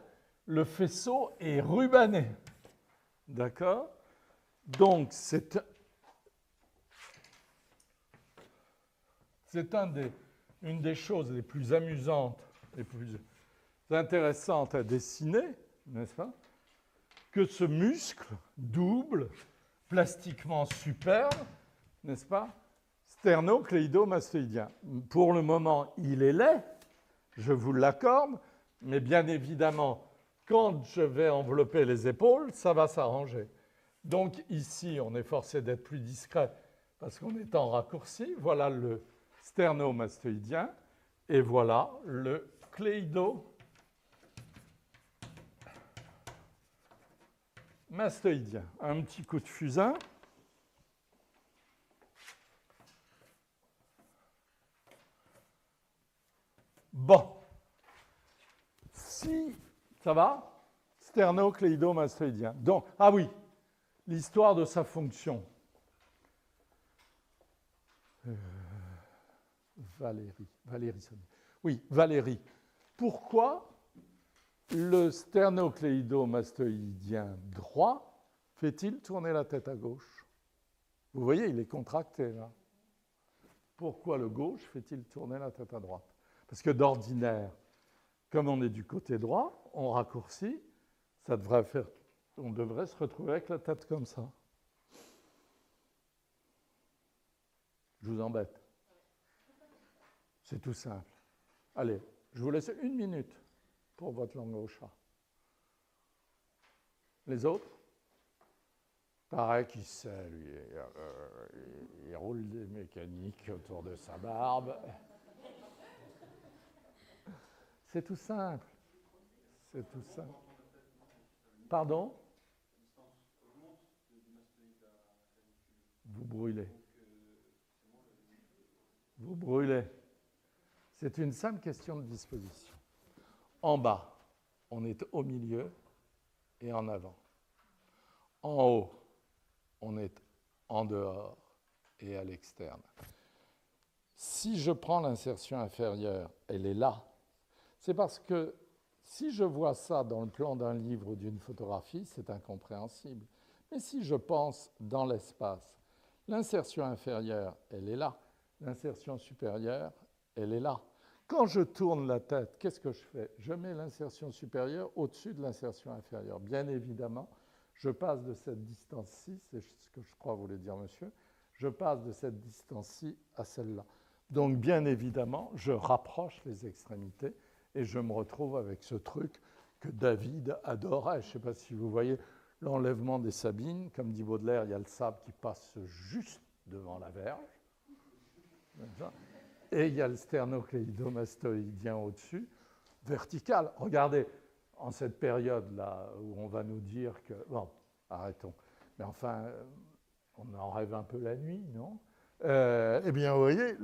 le faisceau est rubané. D'accord? Donc, c'est une des choses les plus amusantes, les plus intéressantes à dessiner, n'est-ce pas? Que ce muscle double, plastiquement superbe, n'est-ce pas? Sterno-cléido-mastoïdien. Pour le moment, il est laid, je vous l'accorde, mais bien évidemment, quand je vais envelopper les épaules, ça va s'arranger. Donc ici, on est forcé d'être plus discret parce qu'on est en raccourci. Voilà le sterno-mastoïdien et voilà le cléido-mastoïdien. Un petit coup de fusain. Bon. Si, ça va? Sterno-cléido-mastoïdien. Donc, ah oui, l'histoire de sa fonction. Valérie Sonnet. Oui, Valérie. Pourquoi le sternocléido-mastoïdien droit fait-il tourner la tête à gauche? Vous voyez, il est contracté là. Pourquoi le gauche fait-il tourner la tête à droite? Parce que d'ordinaire, comme on est du côté droit, on raccourcit, on devrait se retrouver avec la tête comme ça. Je vous embête. C'est tout simple. Allez, je vous laisse 1 minute pour votre langue au chat. Les autres? Pareil qu'il sait, lui. Il roule des mécaniques autour de sa barbe. C'est tout simple. C'est tout simple. Pardon? Vous brûlez. Vous brûlez. C'est une simple question de disposition. En bas, on est au milieu et en avant. En haut, on est en dehors et à l'externe. Si je prends l'insertion inférieure, elle est là. C'est parce que si je vois ça dans le plan d'un livre ou d'une photographie, c'est incompréhensible. Mais si je pense dans l'espace, l'insertion inférieure, elle est là. L'insertion supérieure, elle est là. Quand je tourne la tête, qu'est-ce que je fais? Je mets l'insertion supérieure au-dessus de l'insertion inférieure. Bien évidemment, je passe de cette distance-ci, c'est ce que je crois voulait dire monsieur, je passe de cette distance-ci à celle-là. Donc bien évidemment, je rapproche les extrémités et je me retrouve avec ce truc que David adorait. Je ne sais pas si vous voyez l'enlèvement des Sabines. Comme dit Baudelaire, il y a le sable qui passe juste devant la verge. Et il y a le sternocléido-mastoïdien au-dessus. verticale. Regardez, en cette période-là où on va nous dire que... Bon, arrêtons. Mais enfin, on en rêve un peu la nuit, non? Eh bien, vous voyez,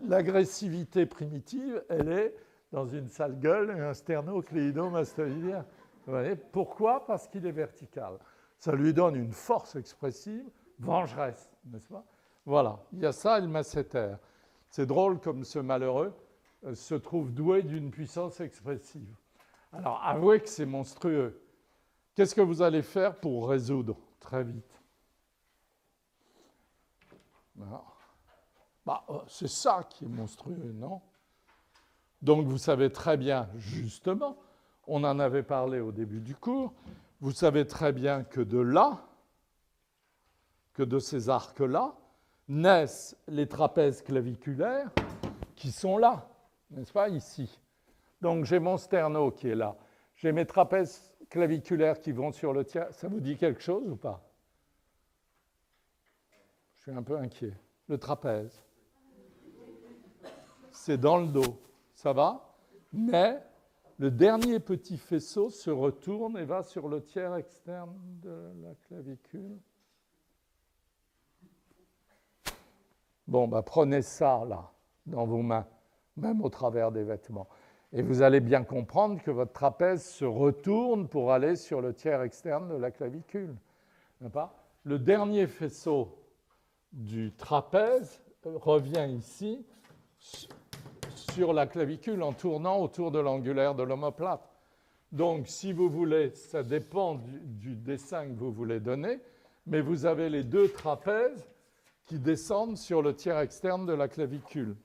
l'agressivité primitive, elle est dans une sale gueule et un sternocléidomastoïdien. Vous voyez, pourquoi? Parce qu'il est vertical. Ça lui donne une force expressive vengeresse, n'est-ce pas? Voilà, il y a ça et le masséter. C'est drôle comme ce malheureux se trouve doué d'une puissance expressive. Alors, avouez que c'est monstrueux. Qu'est-ce que vous allez faire pour résoudre très vite? C'est ça qui est monstrueux, non? Donc, vous savez très bien, justement, on en avait parlé au début du cours, vous savez très bien que de là, que de ces arcs-là, naissent les trapèzes claviculaires qui sont là, n'est-ce pas, ici. Donc, j'ai mon sterno qui est là. J'ai mes trapèzes claviculaires qui vont sur le tiers. Ça vous dit quelque chose ou pas? Je suis un peu inquiet. Le trapèze. C'est dans le dos. Ça va? Mais le dernier petit faisceau se retourne et va sur le tiers externe de la clavicule. Bon, prenez ça, là, dans vos mains, même au travers des vêtements. Et vous allez bien comprendre que votre trapèze se retourne pour aller sur le tiers externe de la clavicule. Le dernier faisceau du trapèze revient ici sur la clavicule en tournant autour de l'angulaire de l'omoplate. Donc, si vous voulez, ça dépend du dessin que vous voulez donner, mais vous avez les deux trapèzes qui descendent sur le tiers externe de la clavicule.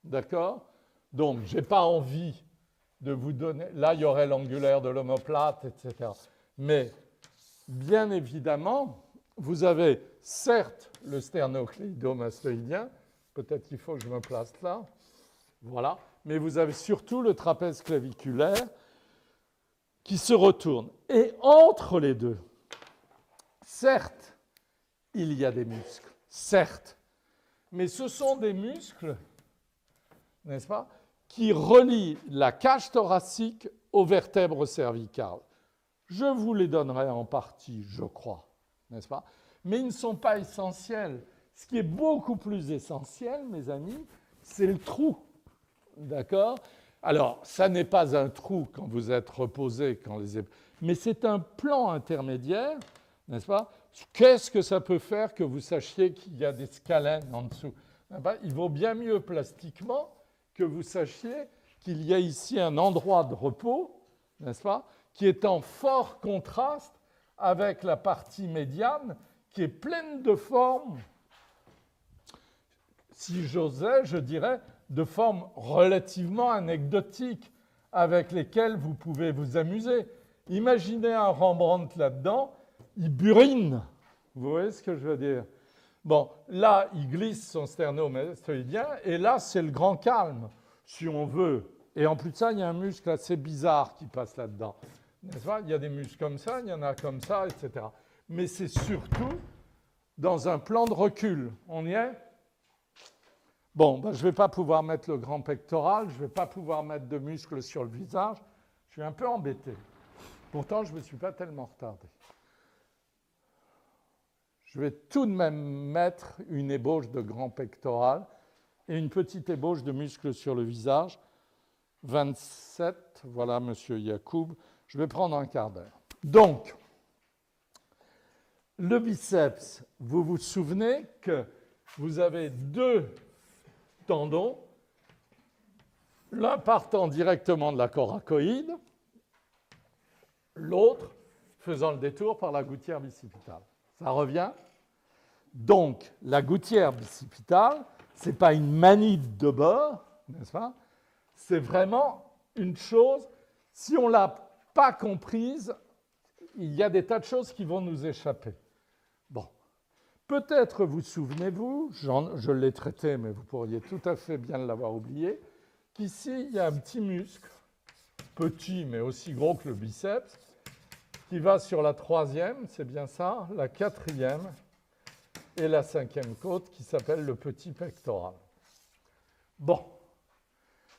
D'accord? Donc, je n'ai pas envie de vous donner... Là, il y aurait l'angulaire de l'omoplate, etc. Mais, bien évidemment, vous avez certes le sternocléidomastoïdien, peut-être qu'il faut que je me place là, voilà, mais vous avez surtout le trapèze claviculaire qui se retourne. Et entre les deux, certes, il y a des muscles. Certes, mais ce sont des muscles, n'est-ce pas, qui relient la cage thoracique aux vertèbres cervicales. Je vous les donnerai en partie, je crois, n'est-ce pas? Mais ils ne sont pas essentiels. Ce qui est beaucoup plus essentiel, mes amis, c'est le trou, d'accord? Alors, ça n'est pas un trou quand vous êtes reposé, mais c'est un plan intermédiaire, n'est-ce pas? Qu'est-ce que ça peut faire que vous sachiez qu'il y a des scalènes en dessous? Il vaut bien mieux plastiquement que vous sachiez qu'il y a ici un endroit de repos, n'est-ce pas, qui est en fort contraste avec la partie médiane qui est pleine de formes, si j'osais, je dirais, de formes relativement anecdotiques avec lesquelles vous pouvez vous amuser. Imaginez un Rembrandt là-dedans, il burine. Vous voyez ce que je veux dire? Bon, là, il glisse son sternocléidomastoïdien, et là, c'est le grand calme, si on veut. Et en plus de ça, il y a un muscle assez bizarre qui passe là-dedans. N'est-ce pas? Il y a des muscles comme ça, il y en a comme ça, etc. Mais c'est surtout dans un plan de recul. On y est? Bon, je ne vais pas pouvoir mettre le grand pectoral, je ne vais pas pouvoir mettre de muscles sur le visage. Je suis un peu embêté. Pourtant, je ne me suis pas tellement retardé. Je vais tout de même mettre une ébauche de grand pectoral et une petite ébauche de muscles sur le visage. 27, voilà, monsieur Yacoub. Je vais prendre un quart d'heure. Donc, le biceps, vous vous souvenez que vous avez deux tendons, l'un partant directement de la coracoïde, l'autre faisant le détour par la gouttière bicipitale. Ça revient? Donc, la gouttière bicipitale, ce n'est pas une manide de bord, n'est-ce pas? C'est vraiment une chose, si on ne l'a pas comprise, il y a des tas de choses qui vont nous échapper. Bon, peut-être vous souvenez-vous, je l'ai traité, mais vous pourriez tout à fait bien l'avoir oublié, qu'ici, il y a un petit muscle, petit mais aussi gros que le biceps, qui va sur la troisième, c'est bien ça, la quatrième et la cinquième côte qui s'appelle le petit pectoral. Bon,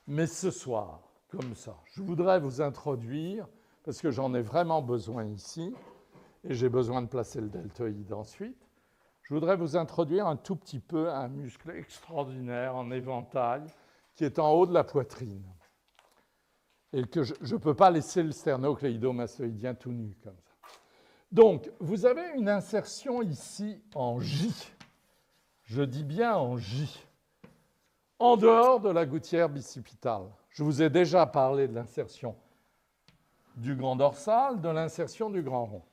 mais ce soir, comme ça. Je voudrais vous introduire, parce que j'en ai vraiment besoin ici, et j'ai besoin de placer le deltoïde ensuite, je voudrais vous introduire un tout petit peu un muscle extraordinaire en éventail qui est en haut de la poitrine. Et que je ne peux pas laisser le sternocléidomastoïdien tout nu comme ça. Donc, vous avez une insertion ici en J. Je dis bien en J. En dehors de la gouttière bicipitale. Je vous ai déjà parlé de l'insertion du grand dorsal, de l'insertion du grand rond.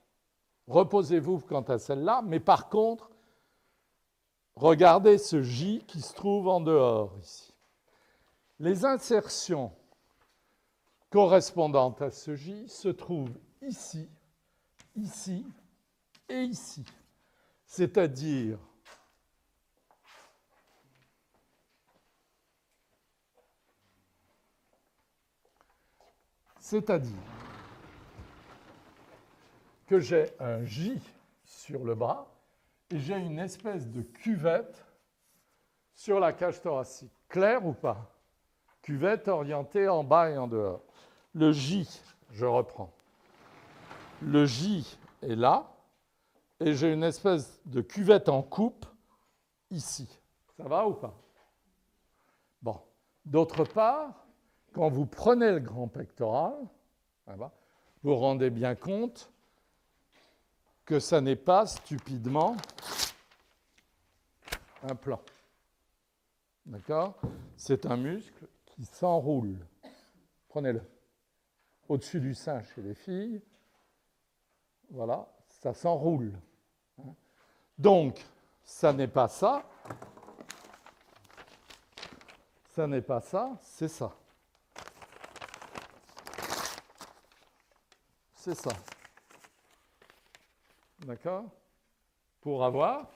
Reposez-vous quant à celle-là, mais par contre, regardez ce J qui se trouve en dehors ici. Les insertions correspondantes à ce J se trouvent ici, ici et ici. C'est-à-dire que j'ai un J sur le bras et j'ai une espèce de cuvette sur la cage thoracique. Clair ou pas? Cuvette orientée en bas et en dehors. Le J, je reprends. Le J est là et j'ai une espèce de cuvette en coupe ici. Ça va ou pas? Bon. D'autre part, quand vous prenez le grand pectoral, vous vous rendez bien compte que ça n'est pas stupidement un plan. D'accord? C'est un muscle qui s'enroule. Prenez-le. Au-dessus du sein chez les filles, voilà, ça s'enroule. Donc, ça n'est pas ça. Ça n'est pas ça, c'est ça. C'est ça. D'accord? Pour avoir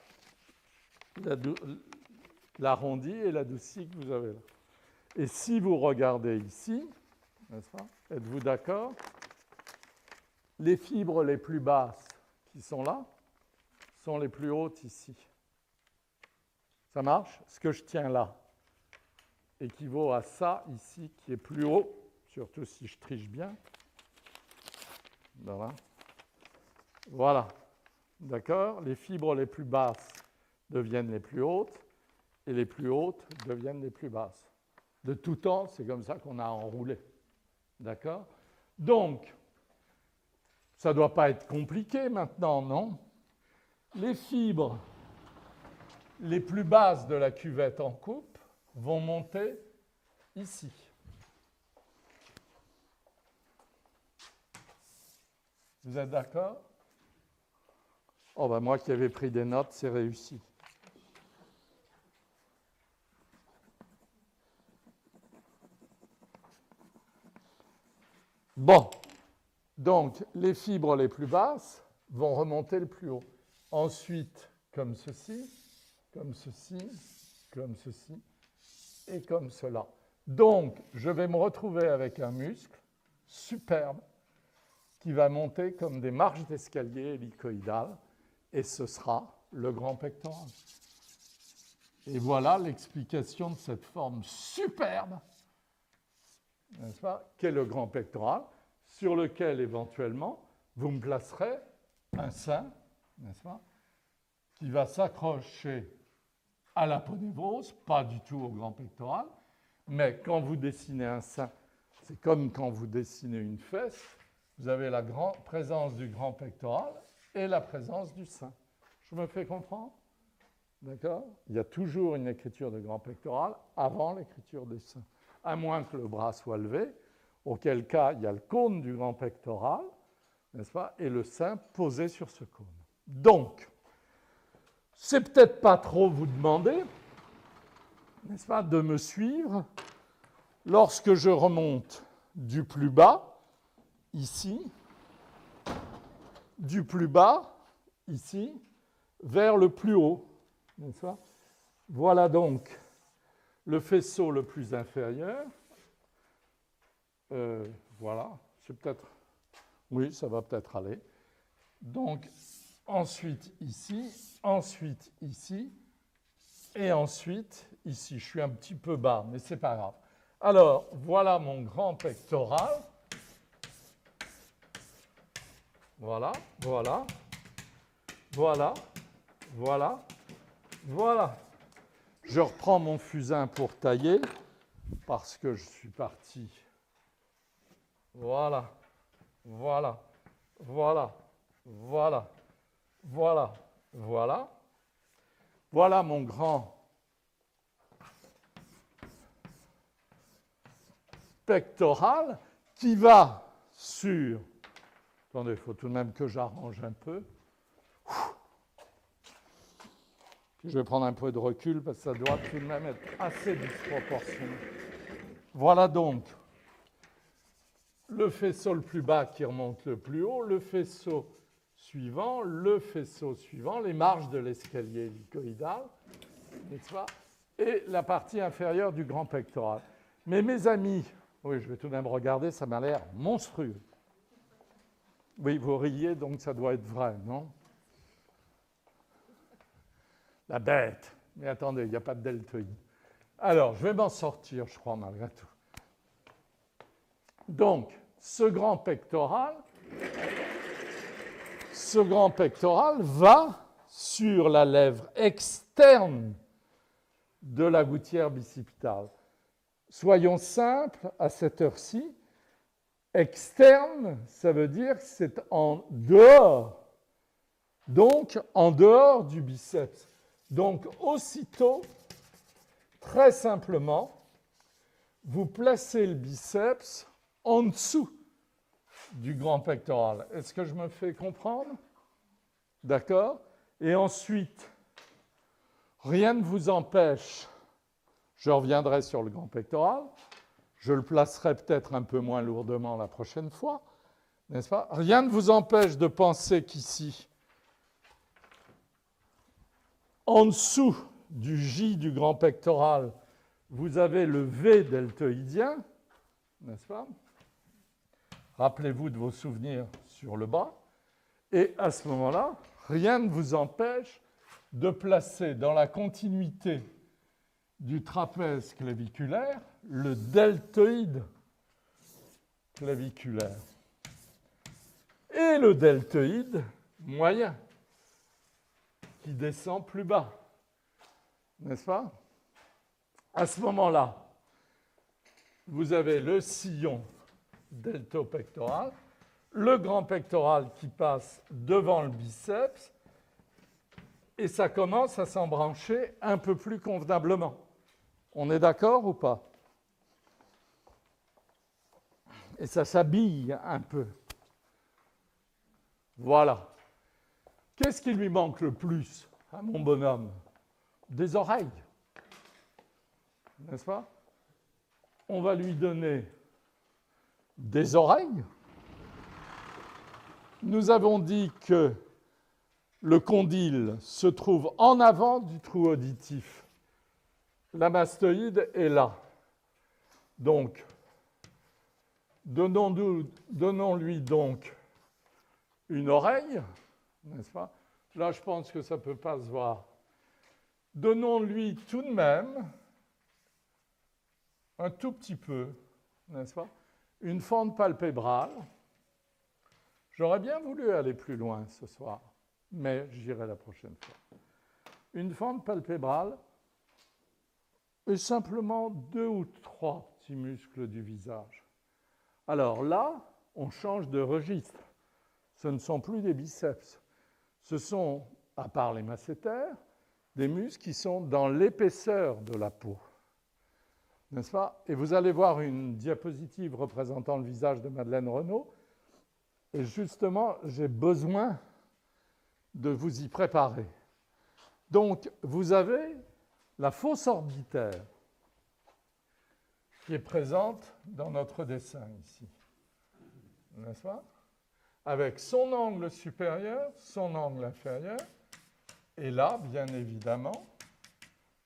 l'arrondi et l'adouci que vous avez là. Et si vous regardez ici, n'est-ce pas? Êtes-vous d'accord? Les fibres les plus basses qui sont là sont les plus hautes ici. Ça marche? Ce que je tiens là équivaut à ça ici qui est plus haut, surtout si je triche bien. Voilà. Voilà. D'accord? Les fibres les plus basses deviennent les plus hautes et les plus hautes deviennent les plus basses. De tout temps, c'est comme ça qu'on a enroulé. D'accord? Donc, ça ne doit pas être compliqué maintenant, non? Les fibres les plus basses de la cuvette en coupe vont monter ici. Vous êtes d'accord? Oh ben moi qui avais pris des notes, c'est réussi. Bon, donc les fibres les plus basses vont remonter le plus haut. Ensuite, comme ceci, comme ceci, comme ceci et comme cela. Donc, je vais me retrouver avec un muscle superbe qui va monter comme des marches d'escalier hélicoïdales et ce sera le grand pectoral. Et voilà l'explication de cette forme superbe, n'est-ce pas, qu'est le grand pectoral, sur lequel éventuellement vous me placerez un sein, n'est-ce pas, qui va s'accrocher à l'aponévrose, pas du tout au grand pectoral, mais quand vous dessinez un sein, c'est comme quand vous dessinez une fesse, vous avez la présence du grand pectoral et la présence du sein. Je me fais comprendre? D'accord? Il y a toujours une écriture de grand pectoral avant l'écriture des seins, à moins que le bras soit levé, auquel cas il y a le cône du grand pectoral, n'est-ce pas, et le sein posé sur ce cône. Donc, c'est peut-être pas trop vous demander, n'est-ce pas, de me suivre lorsque je remonte du plus bas, ici, du plus bas, ici, vers le plus haut, n'est-ce pas? Voilà donc le faisceau le plus inférieur. Voilà, c'est peut-être... Oui, ça va peut-être aller. Donc, ensuite ici, et ensuite ici. Je suis un petit peu bas, mais ce n'est pas grave. Alors, voilà mon grand pectoral. Voilà, voilà, voilà, voilà, voilà. Je reprends mon fusain pour tailler, parce que je suis parti. Voilà, voilà, voilà, voilà, voilà, voilà. Voilà mon grand pectoral qui va sur... Attendez, il faut tout de même que j'arrange un peu. Je vais prendre un peu de recul parce que ça doit tout de même être assez disproportionné. Voilà donc le faisceau le plus bas qui remonte le plus haut, le faisceau suivant, les marges de l'escalier hélicoïdal, n'est-ce pas? Et la partie inférieure du grand pectoral. Mais mes amis, oui, je vais tout de même regarder, ça m'a l'air monstrueux. Oui, vous riez, donc ça doit être vrai, non? La bête. Mais attendez, il n'y a pas de deltoïde. Alors, je vais m'en sortir, je crois, malgré tout. Donc, ce grand pectoral va sur la lèvre externe de la gouttière bicipitale. Soyons simples à cette heure-ci. Externe, ça veut dire que c'est en dehors. Donc, en dehors du biceps. Donc, aussitôt, très simplement, vous placez le biceps en dessous du grand pectoral. Est-ce que je me fais comprendre? D'accord? Et ensuite, rien ne vous empêche, je reviendrai sur le grand pectoral, je le placerai peut-être un peu moins lourdement la prochaine fois, n'est-ce pas? Rien ne vous empêche de penser qu'ici, en dessous du J du grand pectoral, vous avez le V deltoïdien, n'est-ce pas? Rappelez-vous de vos souvenirs sur le bas. Et à ce moment-là, rien ne vous empêche de placer dans la continuité du trapèze claviculaire le deltoïde claviculaire et le deltoïde moyen qui descend plus bas. N'est-ce pas? À ce moment-là, vous avez le sillon deltopectoral, le grand pectoral qui passe devant le biceps, et ça commence à s'embrancher un peu plus convenablement. On est d'accord ou pas? Et ça s'habille un peu. Voilà. Qu'est-ce qui lui manque le plus à mon bonhomme? Des oreilles. N'est-ce pas? On va lui donner des oreilles. Nous avons dit que le condyle se trouve en avant du trou auditif. La mastoïde est là. Donc, donnons-lui donc une oreille, n'est-ce pas? Là, je pense que ça ne peut pas se voir. Donnons-lui tout de même, un tout petit peu, n'est-ce pas? Une fente palpébrale. J'aurais bien voulu aller plus loin ce soir, mais j'irai la prochaine fois. Une fente palpébrale et simplement 2 ou 3 petits muscles du visage. Alors là, on change de registre. Ce ne sont plus des biceps. Ce sont, à part les masséters, des muscles qui sont dans l'épaisseur de la peau. N'est-ce pas? Et vous allez voir une diapositive représentant le visage de Madeleine Renaud. Et justement, j'ai besoin de vous y préparer. Donc, vous avez la fosse orbitaire qui est présente dans notre dessin ici. N'est-ce pas? Avec son angle supérieur, son angle inférieur. Et là, bien évidemment,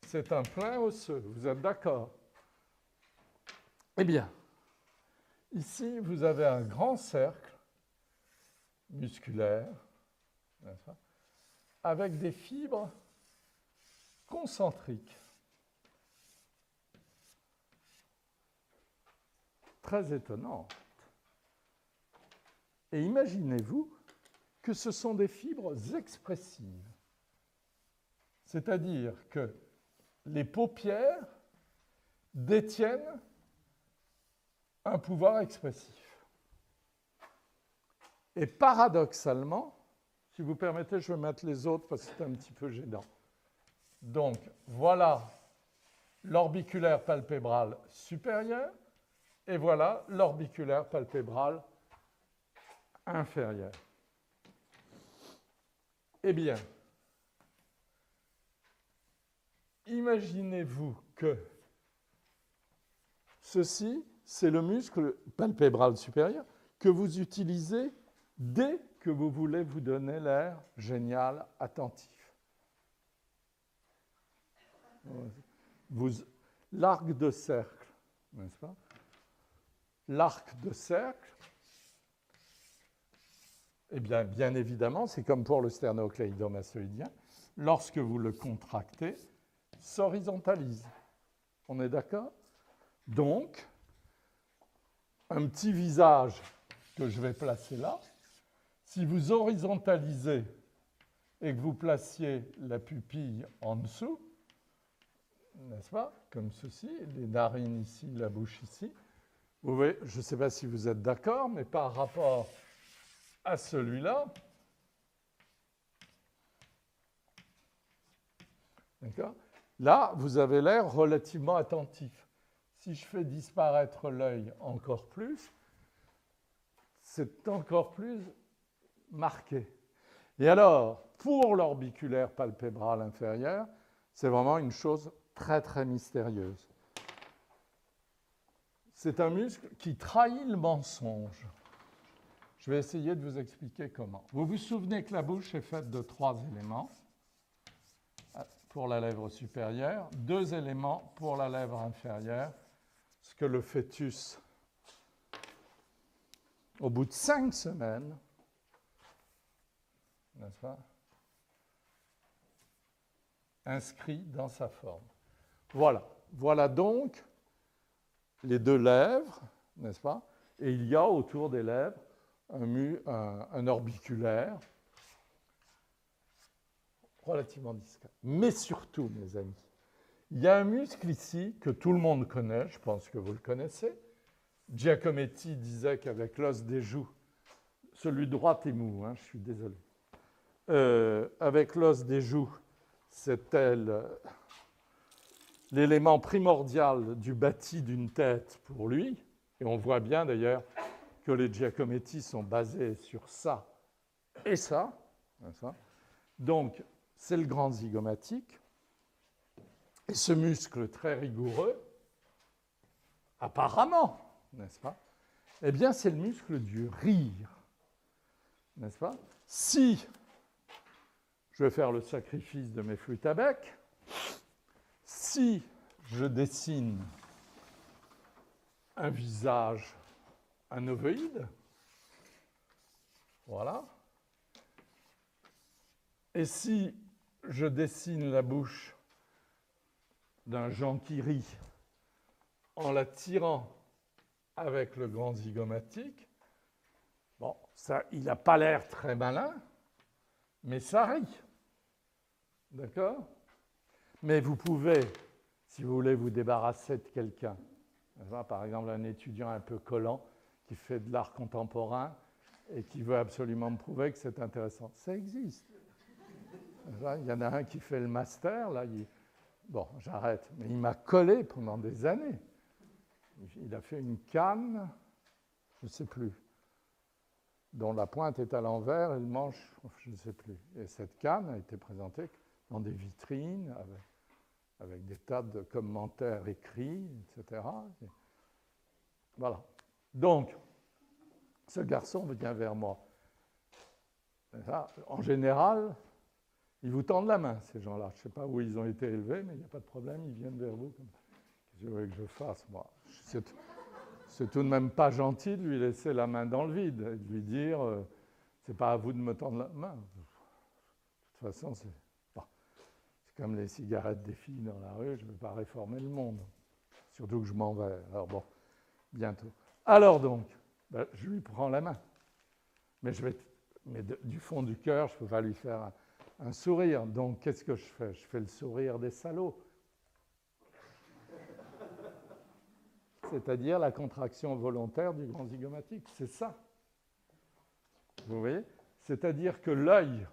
c'est un plein osseux. Vous êtes d'accord? Eh bien, ici, vous avez un grand cercle musculaire, n'est-ce pas, avec des fibres concentriques. très étonnante. Et imaginez-vous que ce sont des fibres expressives. C'est-à-dire que les paupières détiennent un pouvoir expressif. Et paradoxalement, si vous permettez, je vais mettre les autres parce que c'est un petit peu gênant. Donc, voilà l'orbiculaire palpébral supérieur et voilà l'orbiculaire palpébral inférieur. Eh bien, imaginez-vous que ceci, c'est le muscle palpébral supérieur que vous utilisez dès que vous voulez vous donner l'air génial, attentif. L'arc de cercle, n'est-ce pas? L'arc de cercle, eh bien, bien évidemment, c'est comme pour le sternocléidomastoïdien, lorsque vous le contractez, s'horizontalise. On est d'accord? Donc, un petit visage que je vais placer là, si vous horizontalisez et que vous placiez la pupille en dessous, n'est-ce pas? Comme ceci, les narines ici, la bouche ici. Vous voyez, je ne sais pas si vous êtes d'accord, mais par rapport à celui-là, d'accord? Là, vous avez l'air relativement attentif. Si je fais disparaître l'œil encore plus, c'est encore plus marqué. Et alors, pour l'orbiculaire palpébral inférieur, c'est vraiment une chose très, très mystérieuse. C'est un muscle qui trahit le mensonge. Je vais essayer de vous expliquer comment. Vous vous souvenez que la bouche est faite de 3 éléments pour la lèvre supérieure, 2 éléments pour la lèvre inférieure, ce que le fœtus, au bout de 5 semaines, n'est-ce pas, inscrit dans sa forme. Voilà. Voilà donc les 2 lèvres, n'est-ce pas? Et il y a autour des lèvres un orbiculaire relativement discret. Mais surtout, mes amis, il y a un muscle ici que tout le monde connaît, je pense que vous le connaissez. Giacometti disait qu'avec l'os des joues, celui droit est mou, hein, je suis désolé. Avec l'os des joues, c'était l'élément primordial du bâti d'une tête pour lui. Et on voit bien d'ailleurs que les Giacometti sont basés sur ça et ça. Donc, c'est le grand zygomatique. Et ce muscle très rigoureux, apparemment, n'est-ce pas? Eh bien, c'est le muscle du rire, n'est-ce pas? Si je vais faire le sacrifice de mes flûtes à bec, si je dessine un visage, un ovoïde, voilà, et si je dessine la bouche d'un Jean qui rit en la tirant avec le grand zygomatique, bon, ça, il n'a pas l'air très malin, mais ça rit. D'accord? Mais vous pouvez, si vous voulez vous débarrasser de quelqu'un, par exemple un étudiant un peu collant qui fait de l'art contemporain et qui veut absolument me prouver que c'est intéressant. Ça existe. Il y en a un qui fait le master, là, bon, j'arrête, mais il m'a collé pendant des années. Il a fait une canne, je ne sais plus, dont la pointe est à l'envers et le manche, je ne sais plus. Et cette canne a été présentée dans des vitrines avec des tas de commentaires écrits, etc. Et voilà. Donc, ce garçon vient vers moi. En général, ils vous tendent la main, ces gens-là. Je ne sais pas où ils ont été élevés, mais il n'y a pas de problème, ils viennent vers vous. Qu'est-ce que vous voulez que je fasse, moi? C'est tout de même pas gentil de lui laisser la main dans le vide et de lui dire c'est pas à vous de me tendre la main. De toute façon, c'est comme les cigarettes des filles dans la rue, je ne vais pas réformer le monde. Surtout que je m'en vais. Alors bon, bientôt. Alors donc, ben, je lui prends la main. Mais, du fond du cœur, je ne peux pas lui faire un sourire. Donc, qu'est-ce que je fais? Je fais le sourire des salauds. C'est-à-dire la contraction volontaire du grand zygomatique. C'est ça. Vous voyez? C'est-à-dire que l'œil,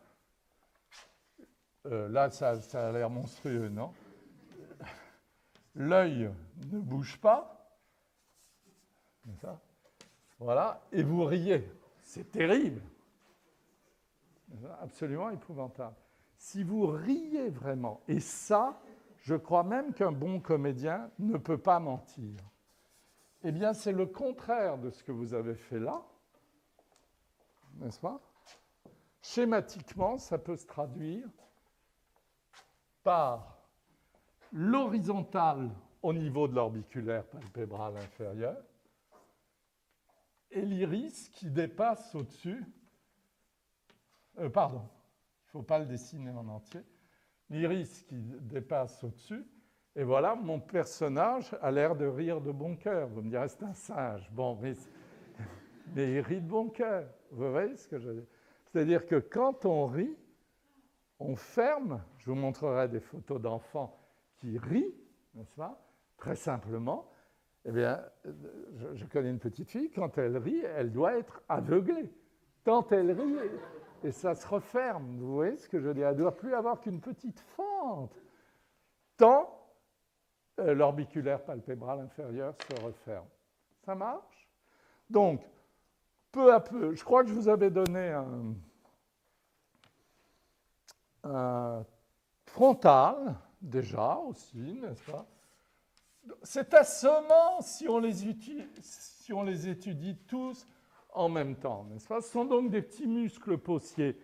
là, ça a l'air monstrueux, non? L'œil ne bouge pas. C'est ça. Voilà. Et vous riez. C'est terrible. Absolument épouvantable. Si vous riez vraiment, et ça, je crois même qu'un bon comédien ne peut pas mentir, eh bien, c'est le contraire de ce que vous avez fait là, n'est-ce pas? Schématiquement, ça peut se traduire par l'horizontale au niveau de l'orbiculaire palpébral inférieur et l'iris qui dépasse au-dessus. Pardon, il ne faut pas le dessiner en entier. L'iris qui dépasse au-dessus. Et voilà, mon personnage a l'air de rire de bon cœur. Vous me direz, c'est un singe. Bon, mais il rit de bon cœur. Vous voyez ce que je veux dire? C'est-à-dire que quand on rit, on ferme. Je vous montrerai des photos d'enfants qui rient, n'est-ce pas? Très simplement. Eh bien, je connais une petite fille, quand elle rit, elle doit être aveuglée. Quand elle rit, et ça se referme. Vous voyez ce que je veux dire? Elle ne doit plus avoir qu'une petite fente. Tant l'orbiculaire palpébral inférieur se referme. Ça marche? Donc, peu à peu, je crois que je vous avais donné un frontal, déjà aussi, n'est-ce pas? C'est assommant si on les étudie tous en même temps, n'est-ce pas? Ce sont donc des petits muscles possiers,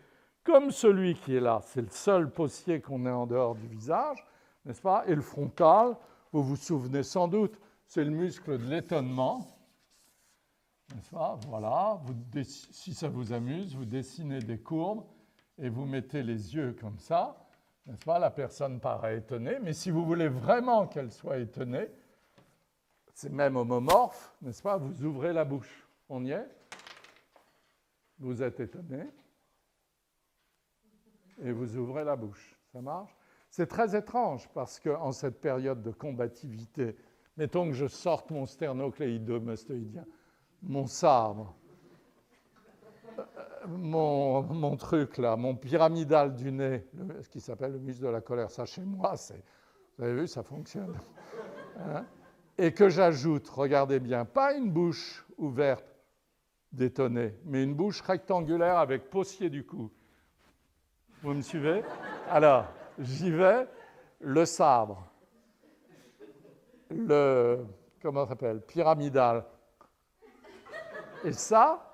comme celui qui est là. C'est le seul possier qu'on ait en dehors du visage, n'est-ce pas? Et le frontal, vous vous souvenez sans doute, c'est le muscle de l'étonnement, n'est-ce pas? Voilà, si ça vous amuse, vous dessinez des courbes et vous mettez les yeux comme ça, n'est-ce pas? La personne paraît étonnée, mais si vous voulez vraiment qu'elle soit étonnée, c'est même homomorphe, n'est-ce pas? Vous ouvrez la bouche. On y est? Vous êtes étonné et vous ouvrez la bouche. Ça marche? C'est très étrange parce qu'en cette période de combativité, mettons que je sorte mon sternocléidomastoïdien, mon sabre, mon truc là, mon pyramidal du nez, ce qui s'appelle le muscle de la colère, ça chez moi, vous avez vu, ça fonctionne. Hein? Et que j'ajoute, regardez bien, pas une bouche ouverte d'étonné, mais une bouche rectangulaire avec possier du cou. Vous me suivez? Alors, j'y vais, le sabre, comment ça s'appelle? Pyramidal. Et ça,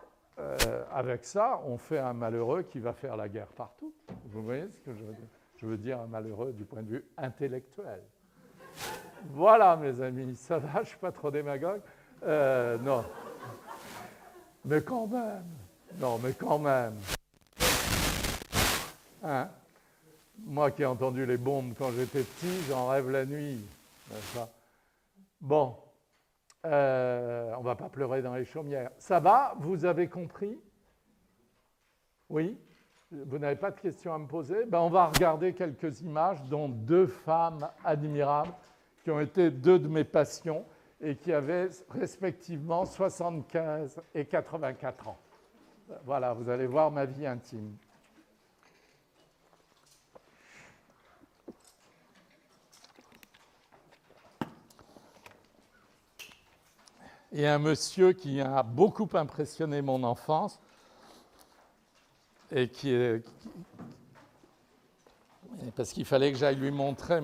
avec ça, on fait un malheureux qui va faire la guerre partout. Vous voyez ce que je veux dire? Je veux dire un malheureux du point de vue intellectuel. Voilà, mes amis, ça va, je ne suis pas trop démagogue. Non. Mais quand même. Non, mais quand même. Hein? Moi qui ai entendu les bombes quand j'étais petit, j'en rêve la nuit. Bon. On ne va pas pleurer dans les chaumières. Ça va? Vous avez compris? Oui? Vous n'avez pas de questions à me poser? Ben, on va regarder quelques images, dont 2 femmes admirables qui ont été 2 de mes passions et qui avaient respectivement 75 et 84 ans. Voilà, vous allez voir ma vie intime. Et un monsieur qui a beaucoup impressionné mon enfance et parce qu'il fallait que j'aille lui montrer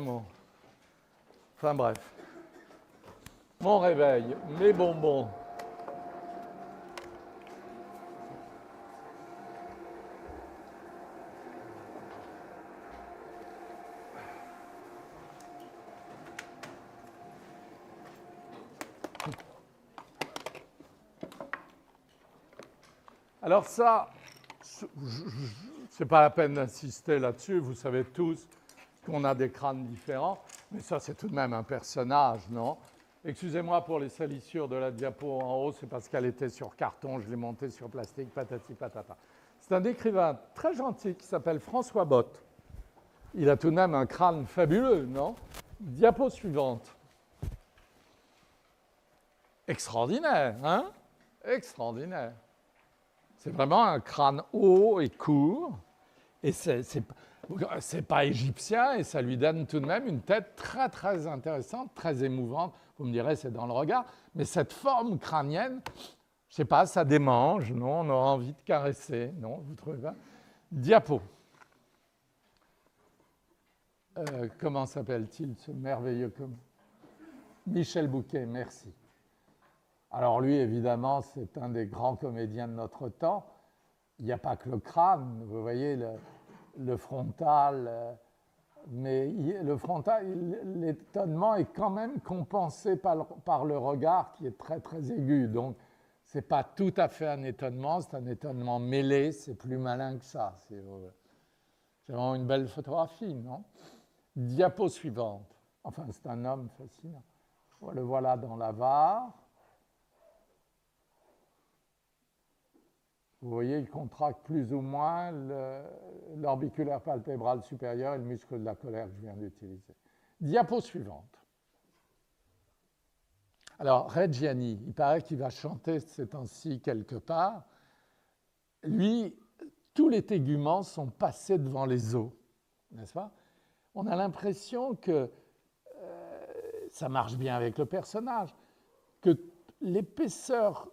Enfin bref. Mon réveil, mes bonbons. Alors ça, c'est pas la peine d'insister là-dessus, vous savez tous qu'on a des crânes différents, mais ça c'est tout de même un personnage, non? Excusez-moi pour les salissures de la diapo en haut, c'est parce qu'elle était sur carton, je l'ai montée sur plastique, patati patata. C'est un écrivain très gentil qui s'appelle François Botte. Il a tout de même un crâne fabuleux, non? Diapo suivante. Extraordinaire, hein? Extraordinaire. C'est vraiment un crâne haut et court, et c'est pas égyptien, et ça lui donne tout de même une tête très très intéressante, très émouvante. Vous me direz, c'est dans le regard, mais cette forme crânienne, je sais pas, ça démange, non? On aura envie de caresser, non? Vous trouvez pas? Diapo. Comment s'appelle-t-il, ce merveilleux Michel Bouquet, merci. Alors lui, évidemment, c'est un des grands comédiens de notre temps. Il n'y a pas que le crâne, vous voyez, le frontal, mais le frontal, l'étonnement est quand même compensé par le regard qui est très très aigu. Donc, ce n'est pas tout à fait un étonnement, c'est un étonnement mêlé, c'est plus malin que ça. C'est vraiment une belle photographie, non? Diapo suivante. Enfin, c'est un homme fascinant. Le voilà dans la VAR. Vous voyez, il contracte plus ou moins l'orbiculaire palpébral supérieur et le muscle de la colère que je viens d'utiliser. Diapo suivante. Alors, Reggiani, il paraît qu'il va chanter ces temps-ci quelque part. Lui, tous les téguments sont passés devant les os, n'est-ce pas? On a l'impression que ça marche bien avec le personnage, que l'épaisseur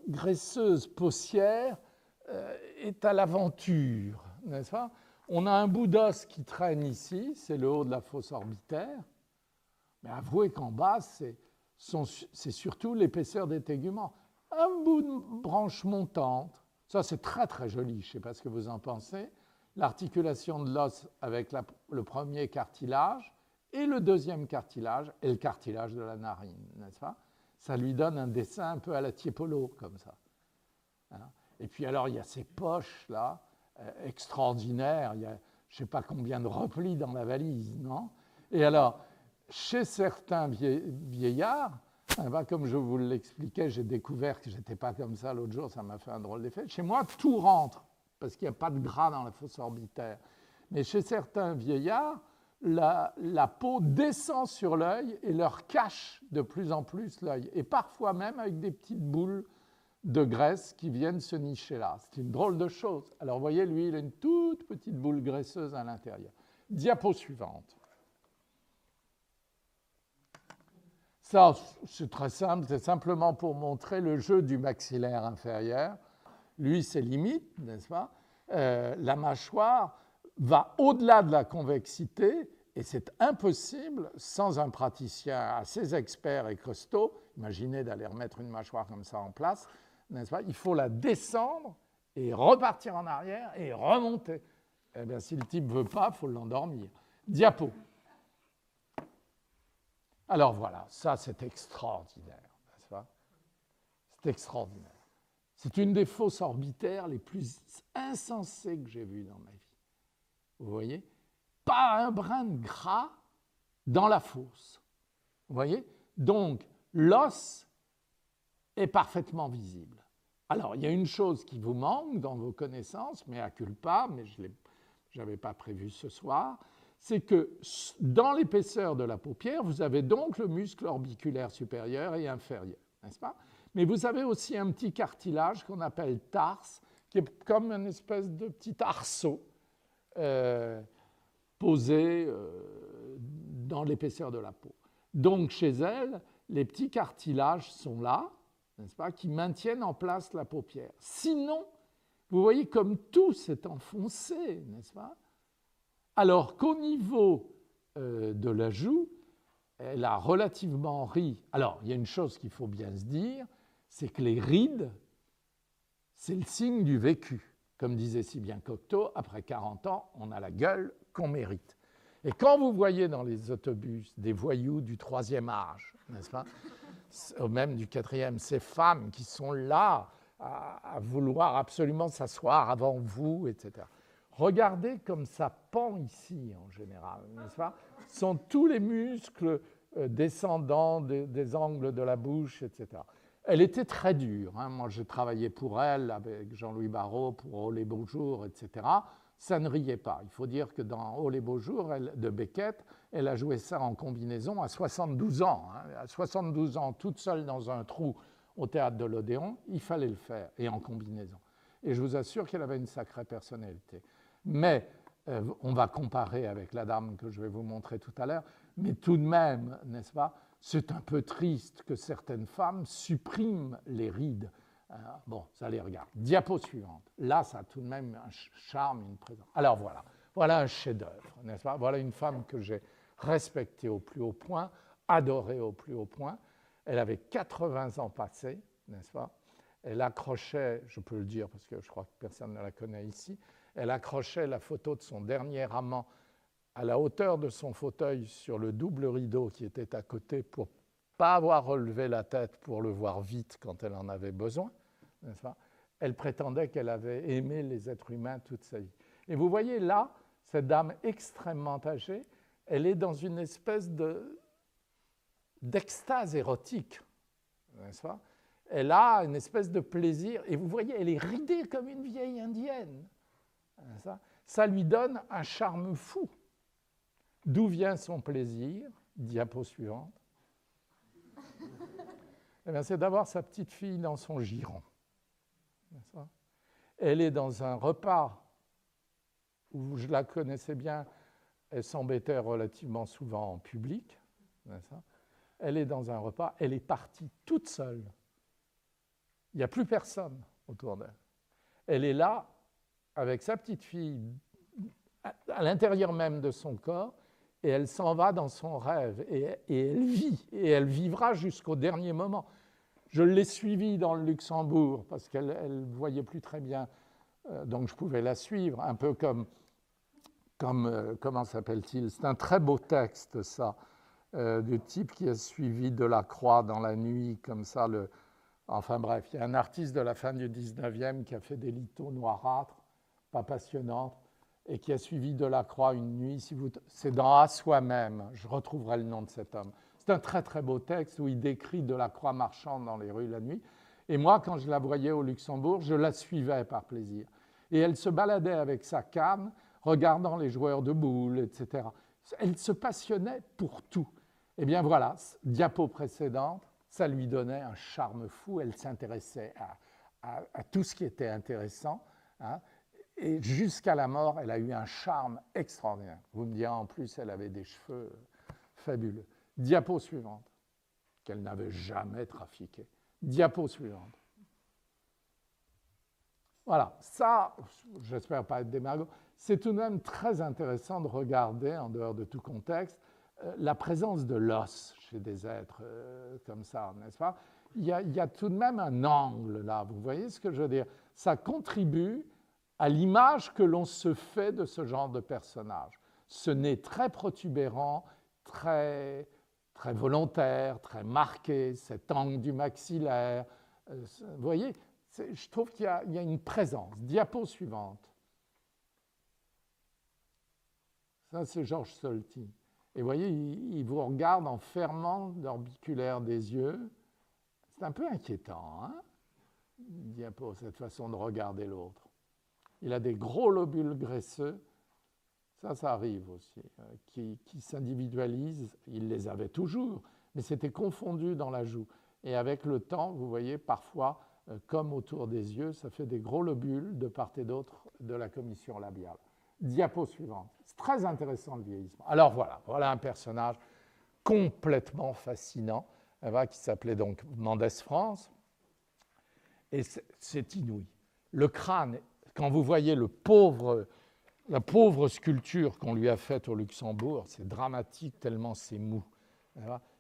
graisseuse paussière est à l'aventure, n'est-ce pas? On a un bout d'os qui traîne ici, c'est le haut de la fosse orbitaire, mais avouez qu'en bas, c'est surtout l'épaisseur des téguments. Un bout de branche montante, ça c'est très très joli, je ne sais pas ce que vous en pensez, l'articulation de l'os avec le premier cartilage et le deuxième cartilage et le cartilage de la narine, n'est-ce pas? Ça lui donne un dessin un peu à la Tiepolo, comme ça. Hein? Et puis alors, il y a ces poches-là, extraordinaires, il y a je ne sais pas combien de replis dans la valise, non? Et alors, chez certains vieillards, comme je vous l'expliquais, j'ai découvert que je n'étais pas comme ça l'autre jour, ça m'a fait un drôle d'effet. Chez moi, tout rentre, parce qu'il n'y a pas de gras dans la fosse orbitaire. Mais chez certains vieillards, la peau descend sur l'œil et leur cache de plus en plus l'œil. Et parfois même avec des petites boules de graisse qui viennent se nicher là. C'est une drôle de chose. Alors, vous voyez, lui, il a une toute petite boule graisseuse à l'intérieur. Diapo suivante. Ça, c'est très simple, c'est simplement pour montrer le jeu du maxillaire inférieur. Lui, c'est limite, n'est-ce pas? La mâchoire va au-delà de la convexité et c'est impossible sans un praticien assez expert et costaud. Imaginez d'aller remettre une mâchoire comme ça en place, n'est-ce pas? Il faut la descendre et repartir en arrière et remonter. Eh bien, si le type ne veut pas, il faut l'endormir. Diapo. Alors voilà, ça c'est extraordinaire, n'est-ce pas? C'est extraordinaire. C'est une des fosses orbitaires les plus insensées que j'ai vues dans ma vie. Vous voyez? Pas un brin de gras dans la fosse. Vous voyez? Donc, l'os est parfaitement visible. Alors, il y a une chose qui vous manque dans vos connaissances, mais à culpa, mais je n'avais pas prévu ce soir, c'est que dans l'épaisseur de la paupière, vous avez donc le muscle orbiculaire supérieur et inférieur, n'est-ce pas? Mais vous avez aussi un petit cartilage qu'on appelle tarse, qui est comme une espèce de petit arceau posé dans l'épaisseur de la peau. Donc, chez elle, les petits cartilages sont là, n'est-ce pas, qui maintiennent en place la paupière. Sinon, vous voyez comme tout s'est enfoncé, n'est-ce pas? Alors qu'au niveau de la joue, elle a relativement ri. Alors, il y a une chose qu'il faut bien se dire, c'est que les rides, c'est le signe du vécu. Comme disait si bien Cocteau, après 40 ans, on a la gueule qu'on mérite. Et quand vous voyez dans les autobus des voyous du 3e âge, n'est-ce pas, ou même du 4e, ces femmes qui sont là à vouloir absolument s'asseoir avant vous, etc. Regardez comme ça pend ici, en général, n'est-ce pas? Ce sont tous les muscles descendant des angles de la bouche, etc. Elle était très dure. Hein. Moi, j'ai travaillé pour elle avec Jean-Louis Barrault pour Oh les beaux jours, etc. Ça ne riait pas. Il faut dire que dans Oh les beaux jours de Beckett, elle a joué ça en combinaison à 72 ans. Hein. À 72 ans, toute seule dans un trou au théâtre de l'Odéon, il fallait le faire, et en combinaison. Et je vous assure qu'elle avait une sacrée personnalité. Mais on va comparer avec la dame que je vais vous montrer tout à l'heure, mais tout de même, n'est-ce pas, c'est un peu triste que certaines femmes suppriment les rides. Bon, ça les regarde. Diapo suivante. Là, ça a tout de même un charme, une présence. Alors voilà un chef-d'œuvre, n'est-ce pas? Voilà une femme que j'ai respectée au plus haut point, adorée au plus haut point. Elle avait 80 ans passés, n'est-ce pas? Elle accrochait, je peux le dire parce que je crois que personne ne la connaît ici, elle accrochait la photo de son dernier amant à la hauteur de son fauteuil sur le double rideau qui était à côté pour ne pas avoir relevé la tête pour le voir vite quand elle en avait besoin, n'est-ce pas? Elle prétendait qu'elle avait aimé les êtres humains toute sa vie. Et vous voyez là, cette dame extrêmement âgée, elle est dans une espèce d'extase érotique, n'est-ce pas? Elle a une espèce de plaisir, et vous voyez, elle est ridée comme une vieille indienne. Ça lui donne un charme fou. D'où vient son plaisir? Diapo suivante. Eh bien, c'est d'avoir sa petite fille dans son giron. Elle est dans un repas où je la connaissais bien, elle s'embêtait relativement souvent en public. Elle est dans un repas, elle est partie toute seule. Il n'y a plus personne autour d'elle. Elle est là avec sa petite fille à l'intérieur même de son corps, et elle s'en va dans son rêve, et elle vit, et elle vivra jusqu'au dernier moment. Je l'ai suivie dans le Luxembourg, parce qu'elle ne voyait plus très bien, donc je pouvais la suivre, un peu comme comment s'appelle-t-il? C'est un très beau texte, ça, du type qui a suivi Delacroix dans la nuit, comme ça. Enfin bref, il y a un artiste de la fin du 19e qui a fait des lithos noirâtres, pas passionnantes, et qui a suivi Delacroix une nuit. C'est dans À soi-même, je retrouverai le nom de cet homme. C'est un très très beau texte où il décrit Delacroix marchant dans les rues la nuit. Et moi, quand je la voyais au Luxembourg, je la suivais par plaisir. Et elle se baladait avec sa canne, regardant les joueurs de boules, etc. Elle se passionnait pour tout. Eh bien voilà, diapo précédente, ça lui donnait un charme fou. Elle s'intéressait à tout ce qui était intéressant. Hein. Et jusqu'à la mort, elle a eu un charme extraordinaire. Vous me direz, en plus, elle avait des cheveux fabuleux. Diapo suivante, qu'elle n'avait jamais trafiqué. Diapo suivante. Voilà, ça, j'espère pas être démagogue, c'est tout de même très intéressant de regarder, en dehors de tout contexte, la présence de l'os chez des êtres comme ça, n'est-ce pas? Il y a tout de même un angle là, vous voyez ce que je veux dire? Ça contribue à l'image que l'on se fait de ce genre de personnage. Ce nez très protubérant, très volontaire, très marqué, cet angle du maxillaire. Vous voyez, je trouve qu'il y a une présence. Diapo suivante. Ça, c'est Georges Solti. Et vous voyez, il vous regarde en fermant l'orbiculaire des yeux. C'est un peu inquiétant, hein? Diapo, cette façon de regarder l'autre. Il a des gros lobules graisseux, ça arrive aussi, qui s'individualisent. Il les avait toujours, mais c'était confondu dans la joue. Et avec le temps, vous voyez, parfois, comme autour des yeux, ça fait des gros lobules de part et d'autre de la commission labiale. Diapo suivante. C'est très intéressant le vieillissement. Alors voilà un personnage complètement fascinant, qui s'appelait donc Mendès France. Et c'est inouï. Le crâne, quand vous voyez la pauvre sculpture qu'on lui a faite au Luxembourg, c'est dramatique tellement c'est mou.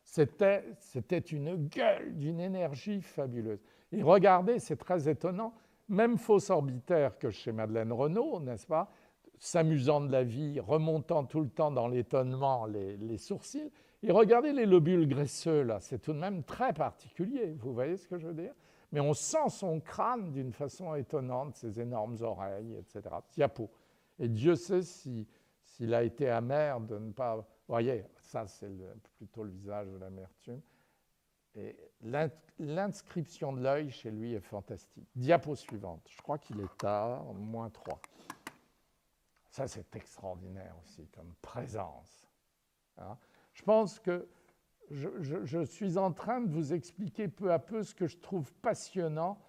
C'était une gueule d'une énergie fabuleuse. Et regardez, c'est très étonnant, même fausse orbitaire que chez Madeleine Renaud, n'est-ce pas, s'amusant de la vie, remontant tout le temps dans l'étonnement les sourcils, et regardez les lobules graisseux, là, c'est tout de même très particulier, vous voyez ce que je veux dire? Mais on sent son crâne d'une façon étonnante, ses énormes oreilles, etc. Diapo. Et Dieu sait si s'il a été amer de ne pas... Vous voyez, ça c'est plutôt le visage de l'amertume. Et l'inscription de l'œil chez lui est fantastique. Diapo suivante. Je crois qu'il est à -3. Ça, c'est extraordinaire aussi comme présence. Hein. Je pense que je suis en train de vous expliquer peu à peu ce que je trouve passionnant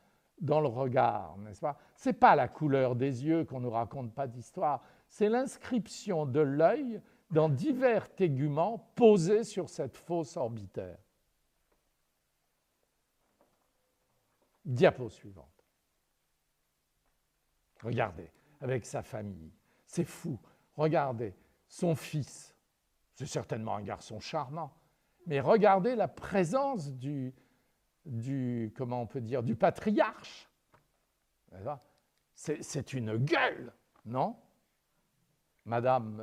dans le regard, n'est-ce pas? Ce n'est pas la couleur des yeux qu'on ne nous raconte pas d'histoire, c'est l'inscription de l'œil dans divers téguments posés sur cette fosse orbitaire. Diapo suivante. Regardez, avec sa famille. C'est fou. Regardez, son fils. C'est certainement un garçon charmant. Mais regardez la présence comment on peut dire, du patriarche. C'est une gueule, non? Madame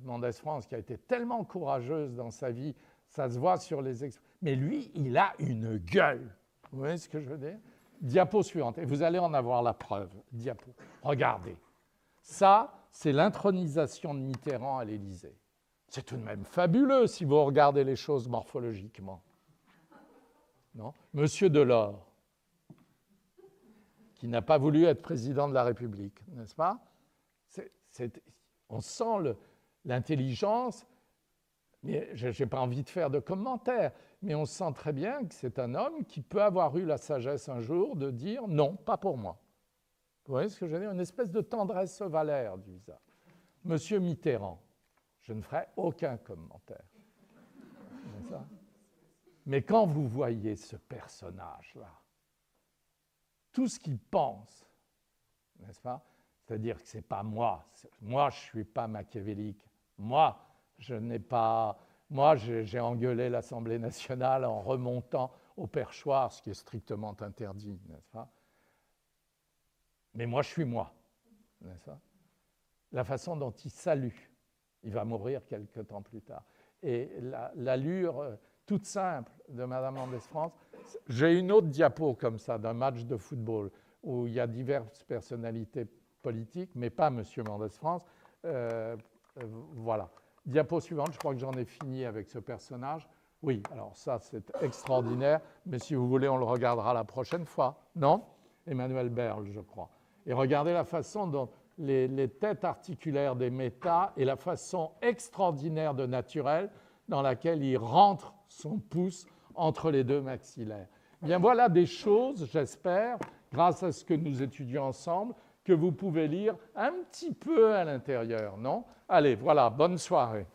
Mendès-France, qui a été tellement courageuse dans sa vie, ça se voit sur les expressions. Mais lui, il a une gueule. Vous voyez ce que je veux dire? Diapo suivante. Et vous allez en avoir la preuve. Diapo. Regardez. Ça, c'est l'intronisation de Mitterrand à l'Élysée. C'est tout de même fabuleux si vous regardez les choses morphologiquement. Non? Monsieur Delors, qui n'a pas voulu être président de la République, n'est-ce pas? On sent l'intelligence, mais je n'ai pas envie de faire de commentaires, mais on sent très bien que c'est un homme qui peut avoir eu la sagesse un jour de dire non, pas pour moi. Vous voyez ce que je veux dire? Une espèce de tendresse ovalaire du visage. Monsieur Mitterrand, je ne ferai aucun commentaire. C'est ça? Mais quand vous voyez ce personnage-là, tout ce qu'il pense, n'est-ce pas? C'est-à-dire que ce n'est pas moi. Moi, je ne suis pas machiavélique. Moi, j'ai engueulé l'Assemblée nationale en remontant au perchoir, ce qui est strictement interdit, n'est-ce pas? Mais moi, je suis moi, n'est-ce pas? La façon dont il salue, il va mourir quelque temps plus tard. Et l'allure toute simple de Madame Mendès-France. J'ai une autre diapo comme ça, d'un match de football, où il y a diverses personnalités politiques, mais pas Monsieur Mendès-France. Voilà. Diapo suivante, je crois que j'en ai fini avec ce personnage. Oui, alors ça, c'est extraordinaire, mais si vous voulez, on le regardera la prochaine fois. Non? Emmanuel Berle, je crois. Et regardez la façon dont les têtes articulaires des métas et la façon extraordinaire de naturel dans laquelle il rentre son pouce entre les deux maxillaires. Bien, voilà des choses, j'espère, grâce à ce que nous étudions ensemble, que vous pouvez lire un petit peu à l'intérieur, non? Allez, voilà, bonne soirée.